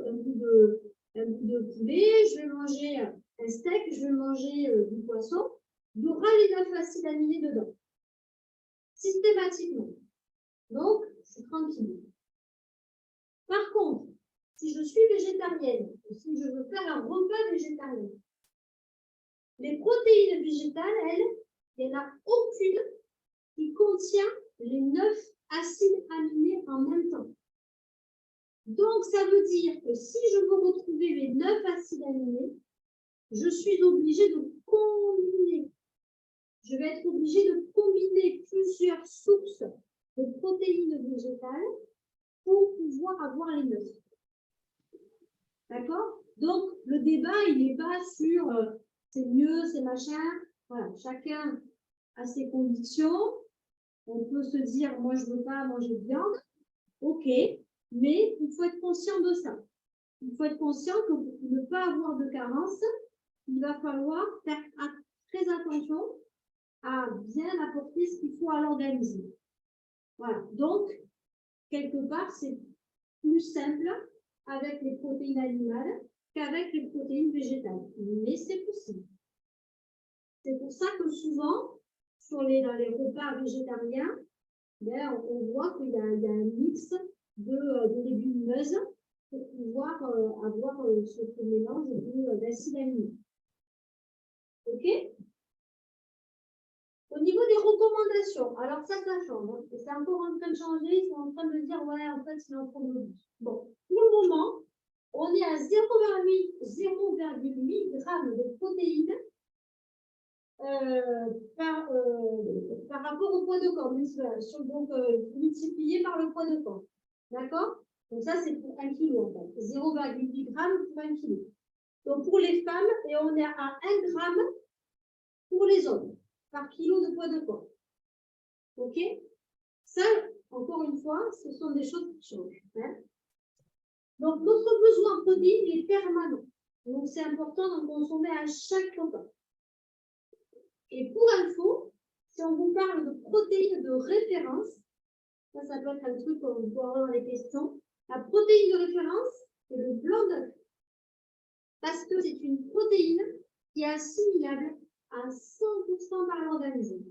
de poulet, je vais manger un steak, je vais manger du poisson. Il y aura les 9 acides aminés dedans. Systématiquement. Donc, c'est tranquille. Par contre, si je suis végétarienne, ou si je veux faire un repas végétarien, les protéines végétales, elles, il n'y en a aucune qui contient les 9 acides aminés en même temps. Donc, ça veut dire que si je veux retrouver les 9 acides aminés, je suis obligée de combiner. Je vais être obligée de combiner plusieurs sources de protéines végétales pour pouvoir avoir les 9. D'accord? Donc, le débat, il n'est pas sur c'est mieux, c'est machin. Voilà, chacun a ses convictions. On peut se dire, moi, je ne veux pas manger de viande. OK, mais il faut être conscient de ça. Il faut être conscient que pour ne pas avoir de carence, il va falloir faire très attention à bien apporter ce qu'il faut à l'organisme. Voilà, donc, quelque part, c'est plus simple avec les protéines animales qu'avec les protéines végétales. Mais c'est possible. C'est pour ça que souvent, dans les repas végétariens, ben, on voit qu'il y a un mix de légumineuses pour pouvoir avoir ce mélange d'acides aminés. OK? Au niveau des recommandations, alors ça change. Hein, et c'est encore en train de changer. Ils sont en train de dire, ouais, en fait, c'est en train de. Bon, pour le moment, on est à 0,8 g de protéines par rapport au poids de corps, donc multiplié par le poids de corps. D'accord? Donc ça, c'est pour 1 kg en fait. 0,8 g pour 1 kg. Donc pour les femmes, et on est à 1 g pour les hommes, par kilo de poids de corps. OK? Ça, encore une fois, ce sont des choses qui changent. Hein? Donc notre besoin en protéines est permanent. Donc c'est important d'en consommer à chaque repas. Et pour info, si on vous parle de protéines de référence, ça peut être un truc qu'on peut avoir dans les questions. La protéine de référence, c'est le blanc d'œuf. Parce que c'est une protéine qui est assimilable à 100% par l'organisme.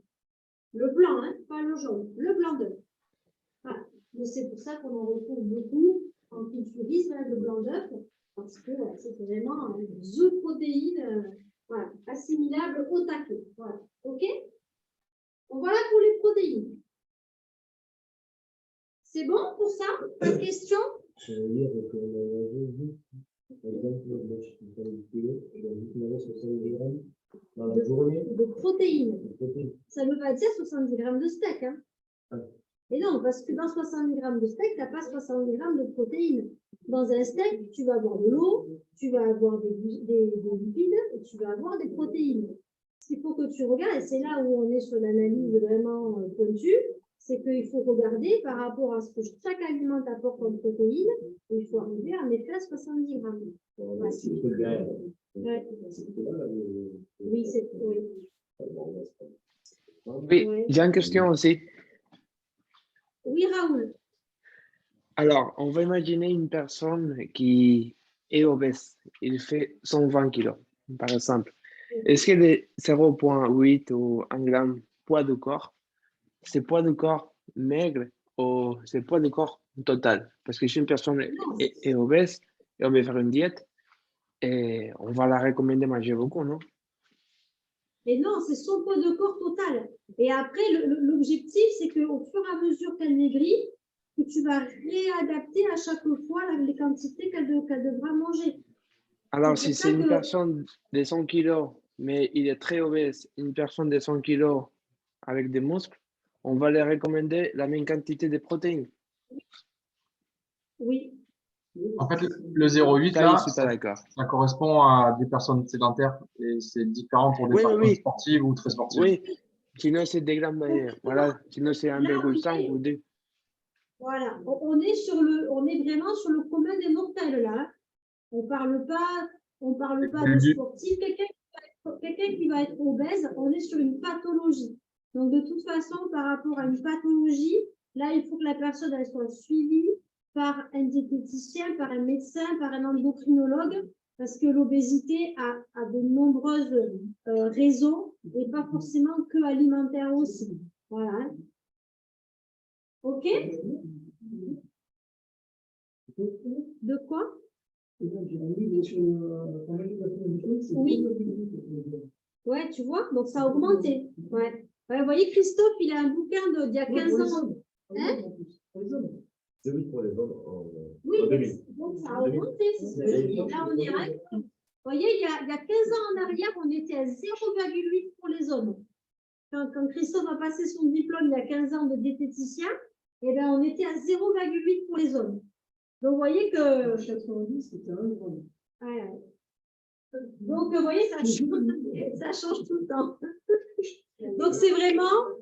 Le blanc, hein, pas le jaune, le blanc d'œuf. Voilà. Mais c'est pour ça qu'on en retrouve beaucoup en culturisme, le blanc d'œuf, parce que c'est vraiment une protéine. Voilà, assimilable au taquet. Voilà, OK? Donc voilà pour les protéines. C'est bon pour ça? Pas de questions? De protéines. Ça ne veut pas dire 70 grammes de steak. Hein? Et non, parce que dans 70 grammes de steak, tu n'as pas 70 grammes de protéines. Dans un steak, tu vas avoir de l'eau, tu vas avoir des lipides et tu vas avoir des protéines. Ce qu'il faut que tu regardes, et c'est là où on est sur l'analyse vraiment pointue, c'est qu'il faut regarder par rapport à ce que chaque aliment apporte en protéines, il faut arriver en effet à 70 grammes. Ouais. Ouais. Oui, c'est oui. Oui, j'ai une question aussi. Oui, Raoul. Alors, on va imaginer une personne qui est obèse. Il fait 120 kilos, par exemple. Est-ce que les 0,8 ou 1 gramme poids de corps, c'est poids de corps maigre ou c'est poids de corps total? Parce que si une personne est obèse et on veut faire une diète, et on va la recommander de manger beaucoup, non? Mais non, c'est son poids de corps total. Et après, l'objectif, c'est qu'au fur et à mesure qu'elle maigrit, que tu vas réadapter à chaque fois les quantités qu'elle devra manger. Alors, C'est si pour c'est ça une que- personne de 100 kilos, mais il est très obèse, une personne de 100 kilos avec des muscles, on va lui recommander la même quantité de protéines. Oui. En fait, le 0,8, Ça, là, je suis pas d'accord. ça correspond à des personnes sédentaires et c'est différent pour des Oui, personnes oui. sportives ou très sportives. Oui, sinon c'est des grammes d'ailleurs. Voilà, sinon c'est 1,5 ou 2. Voilà, on est vraiment sur le commun des mortels là. On parle pas de sportif. Quelqu'un qui va être obèse, on est sur une pathologie. Donc de toute façon, par rapport à une pathologie, là, il faut que la personne elle soit suivie par un diététicien, par un médecin, par un endocrinologue, parce que l'obésité a de nombreuses raisons et pas forcément que alimentaire aussi. Voilà. Ok? De quoi? Oui. Ouais, tu vois, donc ça a augmenté. Ouais. Ouais, vous voyez, Christophe, il a un bouquin d'il y a 15 ans. Hein? Oui, donc ça a augmenté, c'est ce que je dis. Là, on est règle. Vous voyez, il y a 15 ans en arrière, on était à 0,8 pour les hommes. Quand Christophe a passé son diplôme il y a 15 ans de diététicien, eh bien, on était à 0,8 pour les hommes. Donc, vous voyez que... 90, c'était 1 gramme. Ouais. Donc, vous voyez, ça change tout le temps. Donc, c'est vraiment...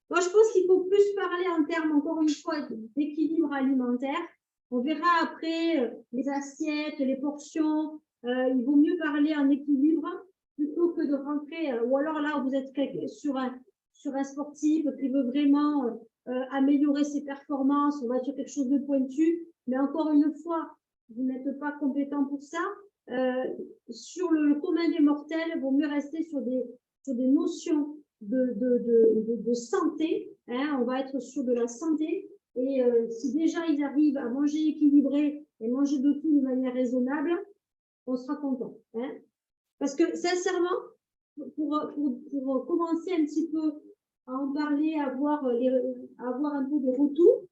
Moi, je pense qu'il faut plus parler en termes, encore une fois, d'équilibre alimentaire. On verra après les assiettes, les portions. Il vaut mieux parler en équilibre plutôt que de rentrer... ou alors là, vous êtes sur un sportif qui veut vraiment améliorer ses performances, on va sur quelque chose de pointu. Mais encore une fois, vous n'êtes pas compétent pour ça. Sur le commun des mortels, il vaut mieux rester sur des notions de santé. Hein, on va être sur de la santé. Et si déjà ils arrivent à manger équilibré et manger de tout de manière raisonnable, on sera content. Hein. Parce que sincèrement, pour commencer un petit peu à en parler, à avoir un peu des retours,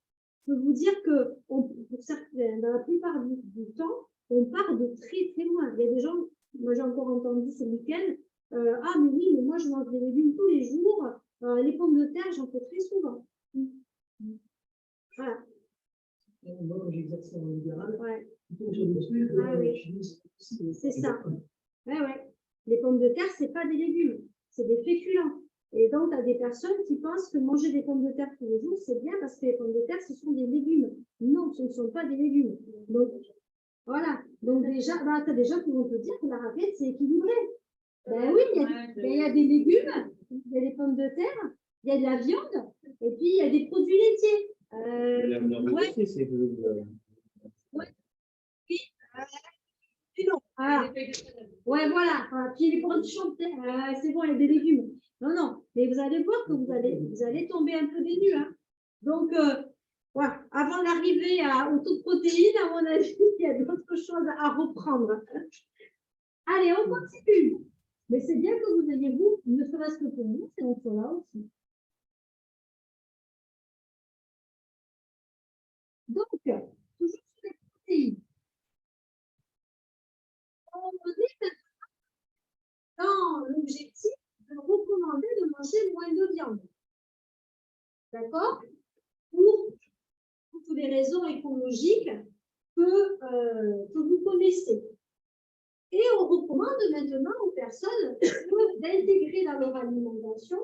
je peux vous dire que dans la plupart du temps, on part de très très loin. Il y a des gens, moi j'ai encore entendu ce week-end, ah mais oui, mais moi je mange des légumes tous les jours, les pommes de terre, j'en fais très souvent. Voilà. Moi, j'exerce en libéral. Ouais. Oui. C'est ça. Ouais, ouais. Les pommes de terre, c'est pas des légumes, c'est des féculents. Et donc, tu as des personnes qui pensent que manger des pommes de terre tous les jours, c'est bien parce que les pommes de terre, ce sont des légumes. Non, ce ne sont pas des légumes. Donc, voilà. Donc, déjà, tu as des gens qui vont te dire que la raclette, c'est équilibré. Ben oui, il y a des légumes, il y a des pommes de terre, il y a de la viande, et puis il y a des produits laitiers. Ah. Ouais, voilà. Puis les produits chantés, c'est bon, il y a des légumes. Non, non. Mais vous allez voir que vous allez tomber un peu des nues. Hein. Donc, voilà. Avant d'arriver au taux de protéines, à mon avis, il y a d'autres choses à reprendre. Allez, on continue. Mais c'est bien que vous ayez vous, ne serait-ce que pour nous, c'est on là aussi. Donc, toujours sur les protéines. On est dans l'objectif de recommander de manger moins de viande. D'accord? Pour toutes les raisons écologiques que vous connaissez. Et on recommande maintenant aux personnes d'intégrer dans leur alimentation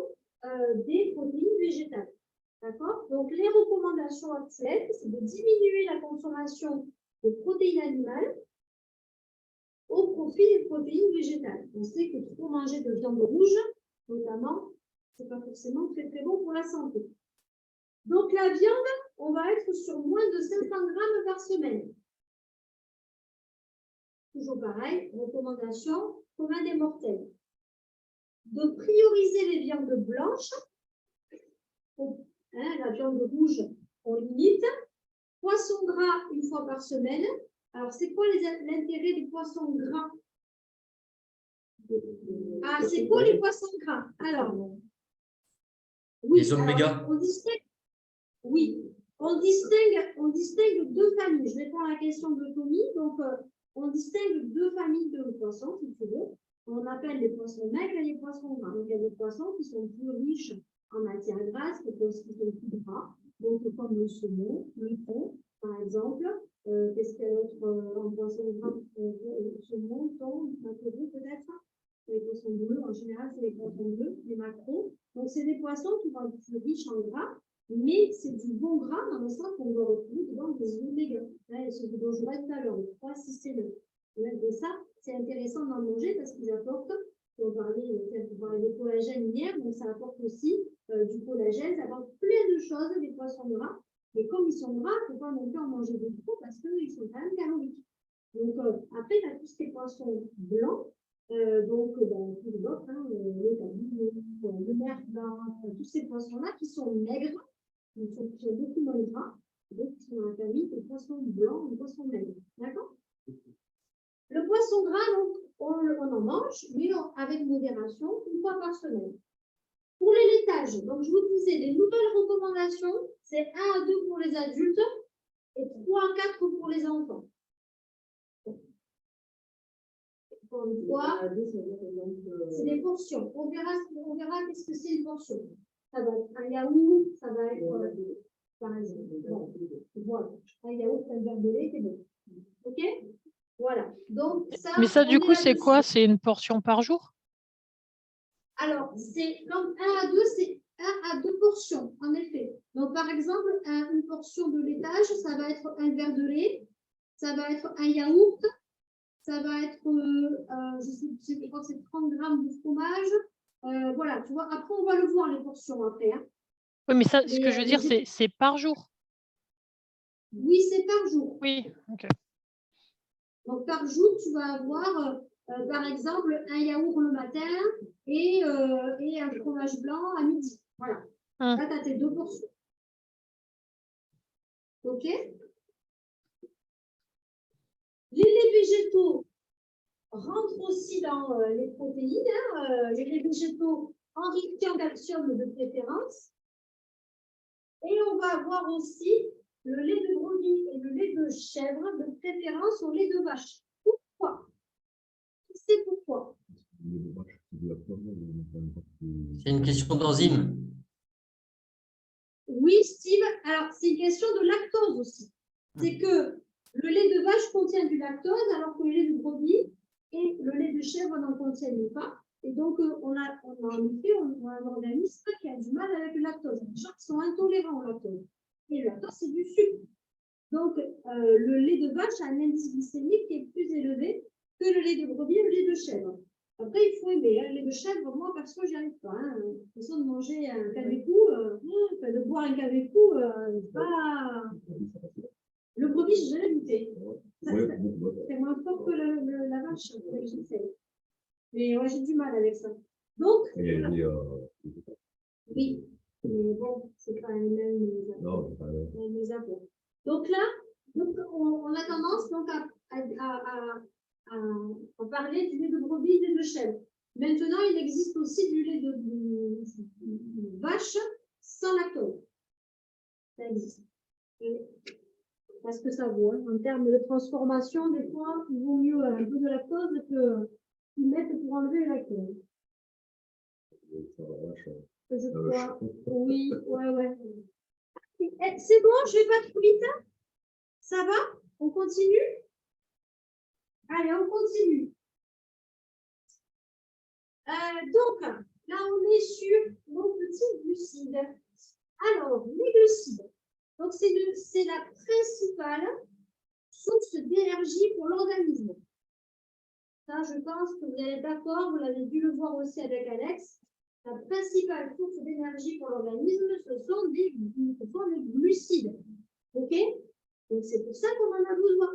des protéines végétales. D'accord? Donc, les recommandations actuelles, c'est de diminuer la consommation de protéines animales au profit des protéines végétales. On sait que trop manger de viande rouge, notamment, c'est pas forcément très très bon pour la santé. Donc, la viande, on va être sur moins de 500 grammes par semaine. Toujours pareil, recommandation commun des mortels. De prioriser les viandes blanches. La viande rouge, on limite. Poisson gras une fois par semaine. Alors, c'est quoi l'intérêt des poissons gras? Ah, c'est quoi les poissons gras? Alors, oui, Les oméga. on distingue, oui, on distingue deux familles. Je réponds à la question de Tommy. Donc, on distingue deux familles de poissons, si tu veux. On appelle les poissons maigres et les poissons gras. Donc, il y a des poissons qui sont plus riches en matière grasse, qui sont plus gras. Donc, comme le saumon, le thon, par exemple. Qu'est-ce qu'il y a d'autre en poisson gras? Saumon, thon, maquereau peut-être. Les poissons bleus, en général, c'est les poissons bleus, les maquereaux. Donc, c'est des poissons qui vont être plus riches en gras, mais c'est du bon gras dans le sens qu'on doit retrouver dedans des oméga. Ce dont je parlais tout à l'heure, le 3, 6 et 9. Et ça, c'est intéressant d'en manger parce qu'ils apportent, on parlait de collagène hier, donc ça apporte aussi du collagène, ça apporte plein de choses, des poissons gras. Mais comme ils sont gras, il ne faut pas non plus en manger beaucoup parce qu'ils sont quand même caloriques. Donc, après, tu as tous ces poissons blancs. Donc, tous les autres, le merlan, tous ces poissons-là qui sont maigres, qui sont beaucoup moins gras, donc qui sont dans la famille des poissons blancs ou poissons maigres. D'accord? Le poisson gras, donc, on en mange, mais avec modération, une fois par semaine. Pour les laitages, donc je vous disais, les nouvelles recommandations, c'est 1 à 2 pour les adultes et 3 à 4 pour les enfants. Encore une fois, c'est des portions. On verra qu'est-ce que c'est une portion. Ça va être un yaourt, ça va être, par exemple. Voilà. Un yaourt, un verre de lait, c'est bon. OK? Voilà. Donc, ça, Mais ça, du coup, c'est quoi? C'est une portion par jour? Alors, c'est comme 1 à 2, c'est 1 à 2 portions, en effet. Donc, par exemple, une portion de laitage, ça va être un verre de lait, ça va être un yaourt, ça va être, je crois que c'est 30 grammes de fromage. Voilà, tu vois. Après, on va le voir, les portions, après. Hein. Oui, mais ça, ce que je veux dire, c'est par jour. Oui, c'est par jour. Oui, ok. Donc, par jour, tu vas avoir, par exemple, un yaourt le matin et un fromage blanc à midi. Voilà. Là, tu as tes 2 portions. OK? Les laits végétaux rentrent aussi dans les protéines. Les laits végétaux enrichis en calcium de préférence. Et on va avoir aussi le lait de brebis et le lait de chèvre de préférence au lait de vache. Pourquoi? Qui sait pourquoi? C'est une question d'enzyme. Oui, Steve. Alors, c'est une question de lactose aussi. C'est que le lait de vache contient du lactose, alors que le lait de brebis et le lait de chèvre n'en contiennent pas. Et donc, on a un organisme qui a du mal avec le lactose. Les gens qui sont intolérants au lactose. Et le lactose, c'est du sucre. Donc, le lait de vache a un indice glycémique qui est plus élevé que le lait de brebis et le lait de chèvre. Après, il faut aimer. Le lait de chèvre, moi, perso, j'y arrive pas. De toute façon, de manger un cavecou, de boire un cavecou, pas... Le brebis, j'ai jamais goûté. C'est moins fort que la vache. J'essaie. Mais ouais, j'ai du mal avec ça. Donc, oui, mais bon, c'est pas les mêmes apports. Donc là, on a tendance donc à parler du lait de brebis et du lait de chèvre. Maintenant, il existe aussi du lait de vache sans lactose. Ça existe. Parce que ça vaut. En termes de transformation, des fois, il vaut mieux un peu de lactose que qu'ils mettent pour enlever le lactose. Je crois. Oui, ouais. C'est bon, je vais pas trop vite. Ça va? On continue? Allez, on continue. Donc, là, on est sur nos petits glucides. Alors, les glucides. Donc, c'est la principale source d'énergie pour l'organisme. Ça, je pense que vous allez être d'accord, vous l'avez dû le voir aussi avec Alex. La principale source d'énergie pour l'organisme, ce sont les glucides. OK? Donc, c'est pour ça qu'on en a besoin.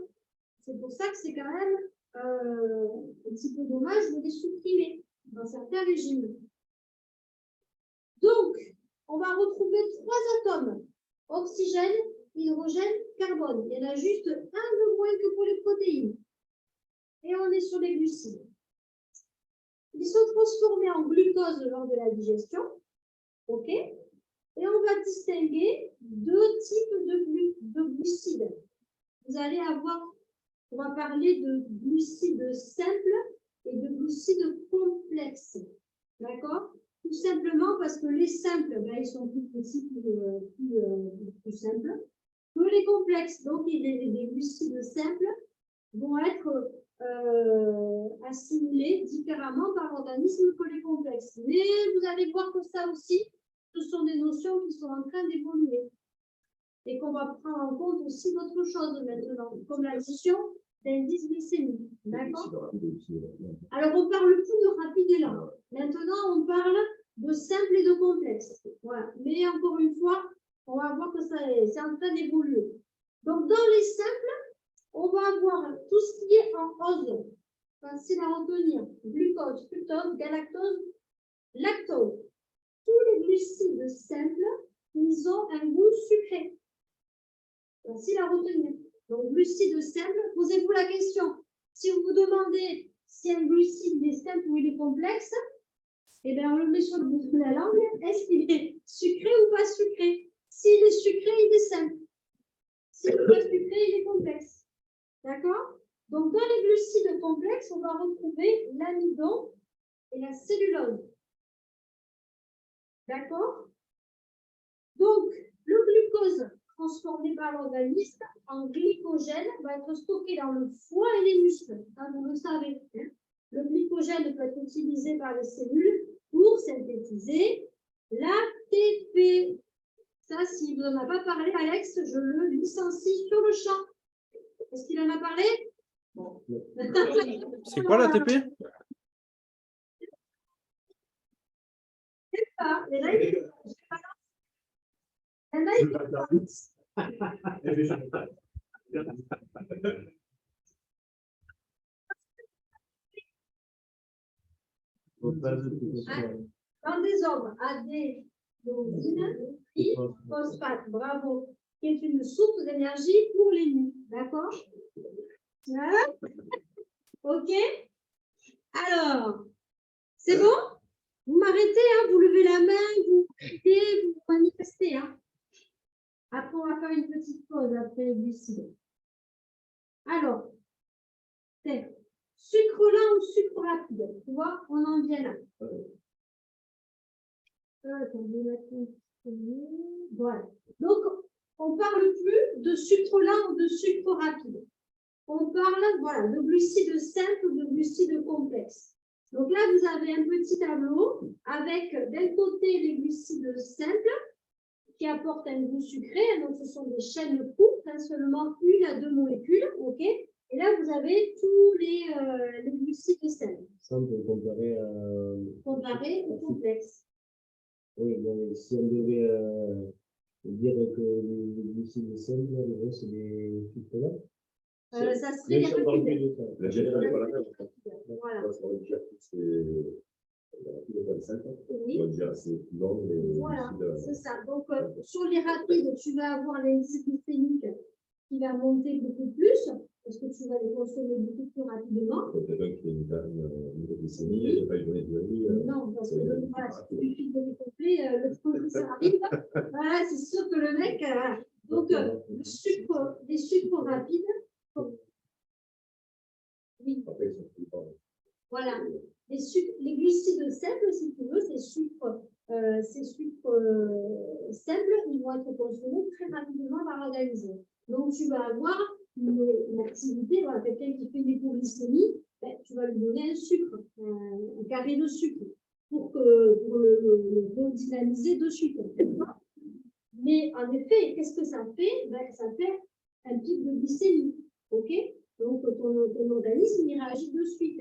C'est pour ça que c'est quand même un petit peu dommage de les supprimer dans certains régimes. Donc, on va retrouver 3 atomes. Oxygène, hydrogène, carbone. Il y en a juste un de moins que pour les protéines. Et on est sur les glucides. Ils sont transformés en glucose lors de la digestion. OK? Et on va distinguer 2 types de glucides. Vous allez avoir, on va parler de glucides simples et de glucides complexes. D'accord? Tout simplement parce que les simples, ben, ils sont plus petits, plus simples que les complexes. Donc, les glucides simples vont être assimilés différemment par l'organisme que les complexes. Mais vous allez voir que ça aussi, ce sont des notions qui sont en train d'évoluer et qu'on va prendre en compte aussi d'autres choses maintenant, comme la notion d'indice glycémique. D'accord? Alors, on parle plus de rapide et lent. Maintenant, on parle de simple et de complexe. Voilà. Mais encore une fois, on va voir que c'est en train d'évoluer. Donc, dans les simples, on va avoir tout ce qui est en ose. Facile à retenir. Glucose, fructose, galactose, lactose. Tous les glucides simples, ils ont un goût sucré. Facile à retenir. Donc, glucides simples, posez-vous la question. Si vous vous demandez si un glucide est simple ou il est complexe, eh bien, on le met sur le bout de la langue. Est-ce qu'il est sucré ou pas sucré? S'il est sucré, il est simple. S'il n'est pas sucré, il est complexe. D'accord? Donc, dans les glucides complexes, on va retrouver l'amidon et la cellulose. D'accord? Donc, le glucose transformé par l'organisme en glycogène va être stocké dans le foie et les muscles. Hein, vous le savez. Hein? Le glycogène peut être utilisé par les cellules pour synthétiser l'ATP. Ça, s'il ne vous en a pas parlé, Alex, je le licencie sur le champ. Est-ce qu'il en a parlé? Bon. C'est quoi l'ATP? C'est ça. Et là, il dans des hommes, adénosine, phosphate, bravo, qui est une source d'énergie pour les nuits. D'accord? OK? Alors, c'est bon? Vous m'arrêtez, hein? Vous levez la main, vous criez, vous manifestez. Hein? Après, on va faire une petite pause après les glucides. Alors, c'est sucre lent ou sucre rapide? Tu vois, on en vient là. Voilà. Donc, on ne parle plus de sucre lent ou de sucre rapide. On parle, voilà, de glucides simples ou de glucides complexes. Donc là, vous avez un petit tableau avec d'un côté les glucides simples qui apportent un goût sucré. Donc, ce sont des chaînes courtes, hein, seulement 1 à 2 molécules. OK? Et là, vous avez tous les glucides simples. Simple comparé à. Comparé au complexe. Oui, donc si on devait dire que les glucides simples, c'est des sucres là. Ça serait les rapides. La générale n'est pas la même. Voilà. Parce qu'on va dire que c'est la rapide n'est pas le simple. Oui. On va dire c'est plus long. Voilà, c'est ça. Donc, sur les rapides, tu vas avoir l'indice glycémique qui va monter beaucoup plus parce que tu vas les consommer beaucoup plus rapidement. Quelqu'un qui a une glycémie, il n'y a pas une journée de vie. Non, parce que voilà, si tu suis de complet, le temps que ça arrive, voilà, c'est sûr que le mec. Donc, les sucres rapides. Oui. Voilà. Les glucides simples, si tu veux, ces sucres simples, ils vont être consommés très rapidement par l'organisme. Donc, tu vas avoir une activité, voilà, quelqu'un qui fait une hypoglycémie, ben, tu vas lui donner un sucre, un carré de sucre, pour le redynamiser de sucre. Mais en effet, qu'est-ce que ça fait? Ben, ça fait un pic de glycémie. OK? Donc, ton organisme, il réagit de suite.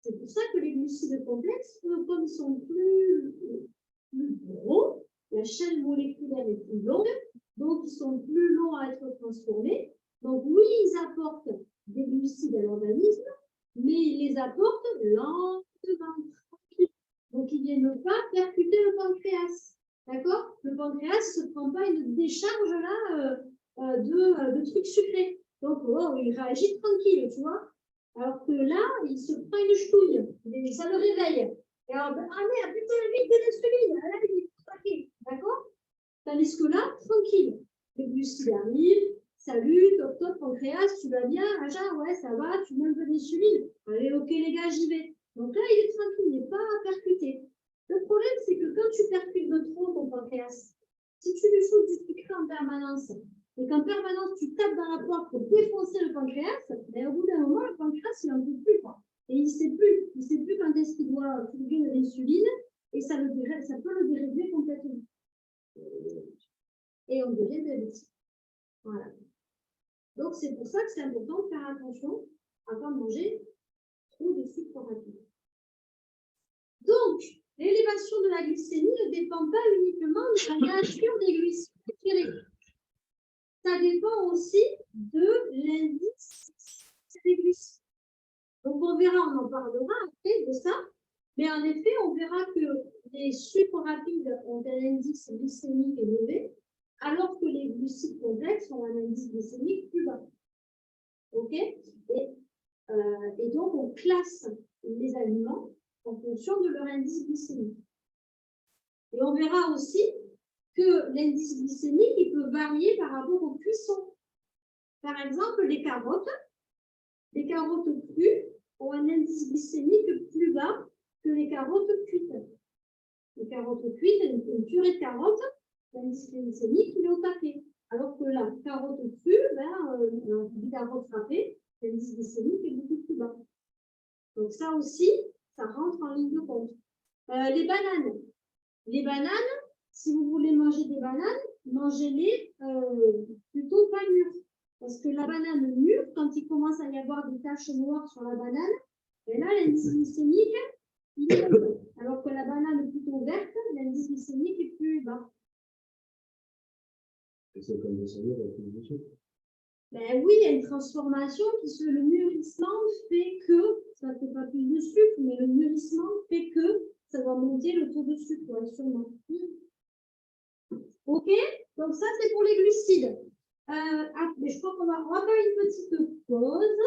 C'est pour ça que les glucides complexes, eux, comme ils sont plus gros, la chaîne moléculaire est plus longue, donc ils sont plus longs à être transformés. Donc, oui, ils apportent des glucides à l'organisme, mais ils les apportent lentement, tranquille. Donc, ils ne viennent pas percuter le pancréas. D'accord? Le pancréas ne se prend pas une décharge là de trucs sucrés. Donc, oh, il réagit tranquille, tu vois. Alors que là, il se prend une ch'touille. Et ça le réveille. Et alors, ah merde, putain, vite de l'insuline. Là, il est tranquille. D'accord? Tandis que là, tranquille. Les glucides arrivent. Salut, top, top, pancréas, tu vas bien? Aja, ouais, ça va, tu veux un peu d'insuline? Allez, ok, les gars, j'y vais. Donc là, il est tranquille, il n'est pas percuté. Le problème, c'est que quand tu percutes de trop ton pancréas, si tu lui fous du sucre en permanence, et qu'en permanence, tu tapes dans la poire pour défoncer le pancréas, ben, au bout d'un moment, le pancréas, il n'en peut plus, quoi. Et il ne sait plus quand est-ce qu'il doit trouver de l'insuline, et ça peut le dérégler complètement. Et on devient diabétique. Voilà. Donc, c'est pour ça que c'est important de faire attention à ne pas manger trop de sucre rapide. Donc, l'élévation de la glycémie ne dépend pas uniquement de la nature des glucides ingérés. Ça dépend aussi de l'indice des glucides. Donc, on verra, on en parlera après de ça. Mais en effet, on verra que les sucres rapides ont un indice glycémique élevé, alors que les glucides complexes ont un indice glycémique plus bas. OK? Et donc, on classe les aliments en fonction de leur indice glycémique. Et on verra aussi que l'indice glycémique, il peut varier par rapport aux cuissons. Par exemple, les carottes crues ont un indice glycémique plus bas que les carottes cuites. Les carottes cuites, une purée de carottes, l'indice glycémique, il est au taquet. Alors que la carotte crue, les carottes râpées, l'indice glycémique est beaucoup plus bas. Donc ça aussi, ça rentre en ligne de compte. Les bananes. Les bananes, si vous voulez manger des bananes, mangez-les plutôt pas mûres. Parce que la banane mûre, quand il commence à y avoir des taches noires sur la banane, et là, l'indice glycémique, il est bon. Alors que la banane plutôt verte, l'indice glycémique est plus bas. Et c'est comme des saveurs avec plus de sucre. Ben oui, il y a une transformation puisque le mûrissement fait que, ça ne fait pas plus de sucre, mais le mûrissement fait que ça va monter le taux de sucre, ouais, sûrement. Ok, donc ça c'est pour les glucides. Mais je crois qu'on va faire une petite pause.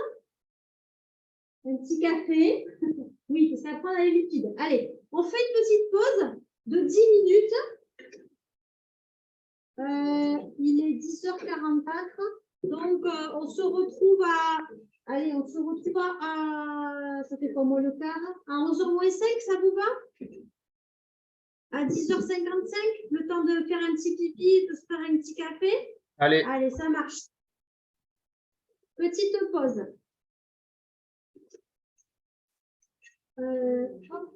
Un petit café. Oui, parce qu'après on a les liquides. Allez, on fait une petite pause de 10 minutes. Il est 10h44. Donc, on se retrouve à... Allez, on se retrouve à... Ça fait comment le quart? À 11h moins 5, ça vous va? À 10h55, le temps de faire un petit pipi, de se faire un petit café? Allez. Allez, ça marche. Petite pause. Hop.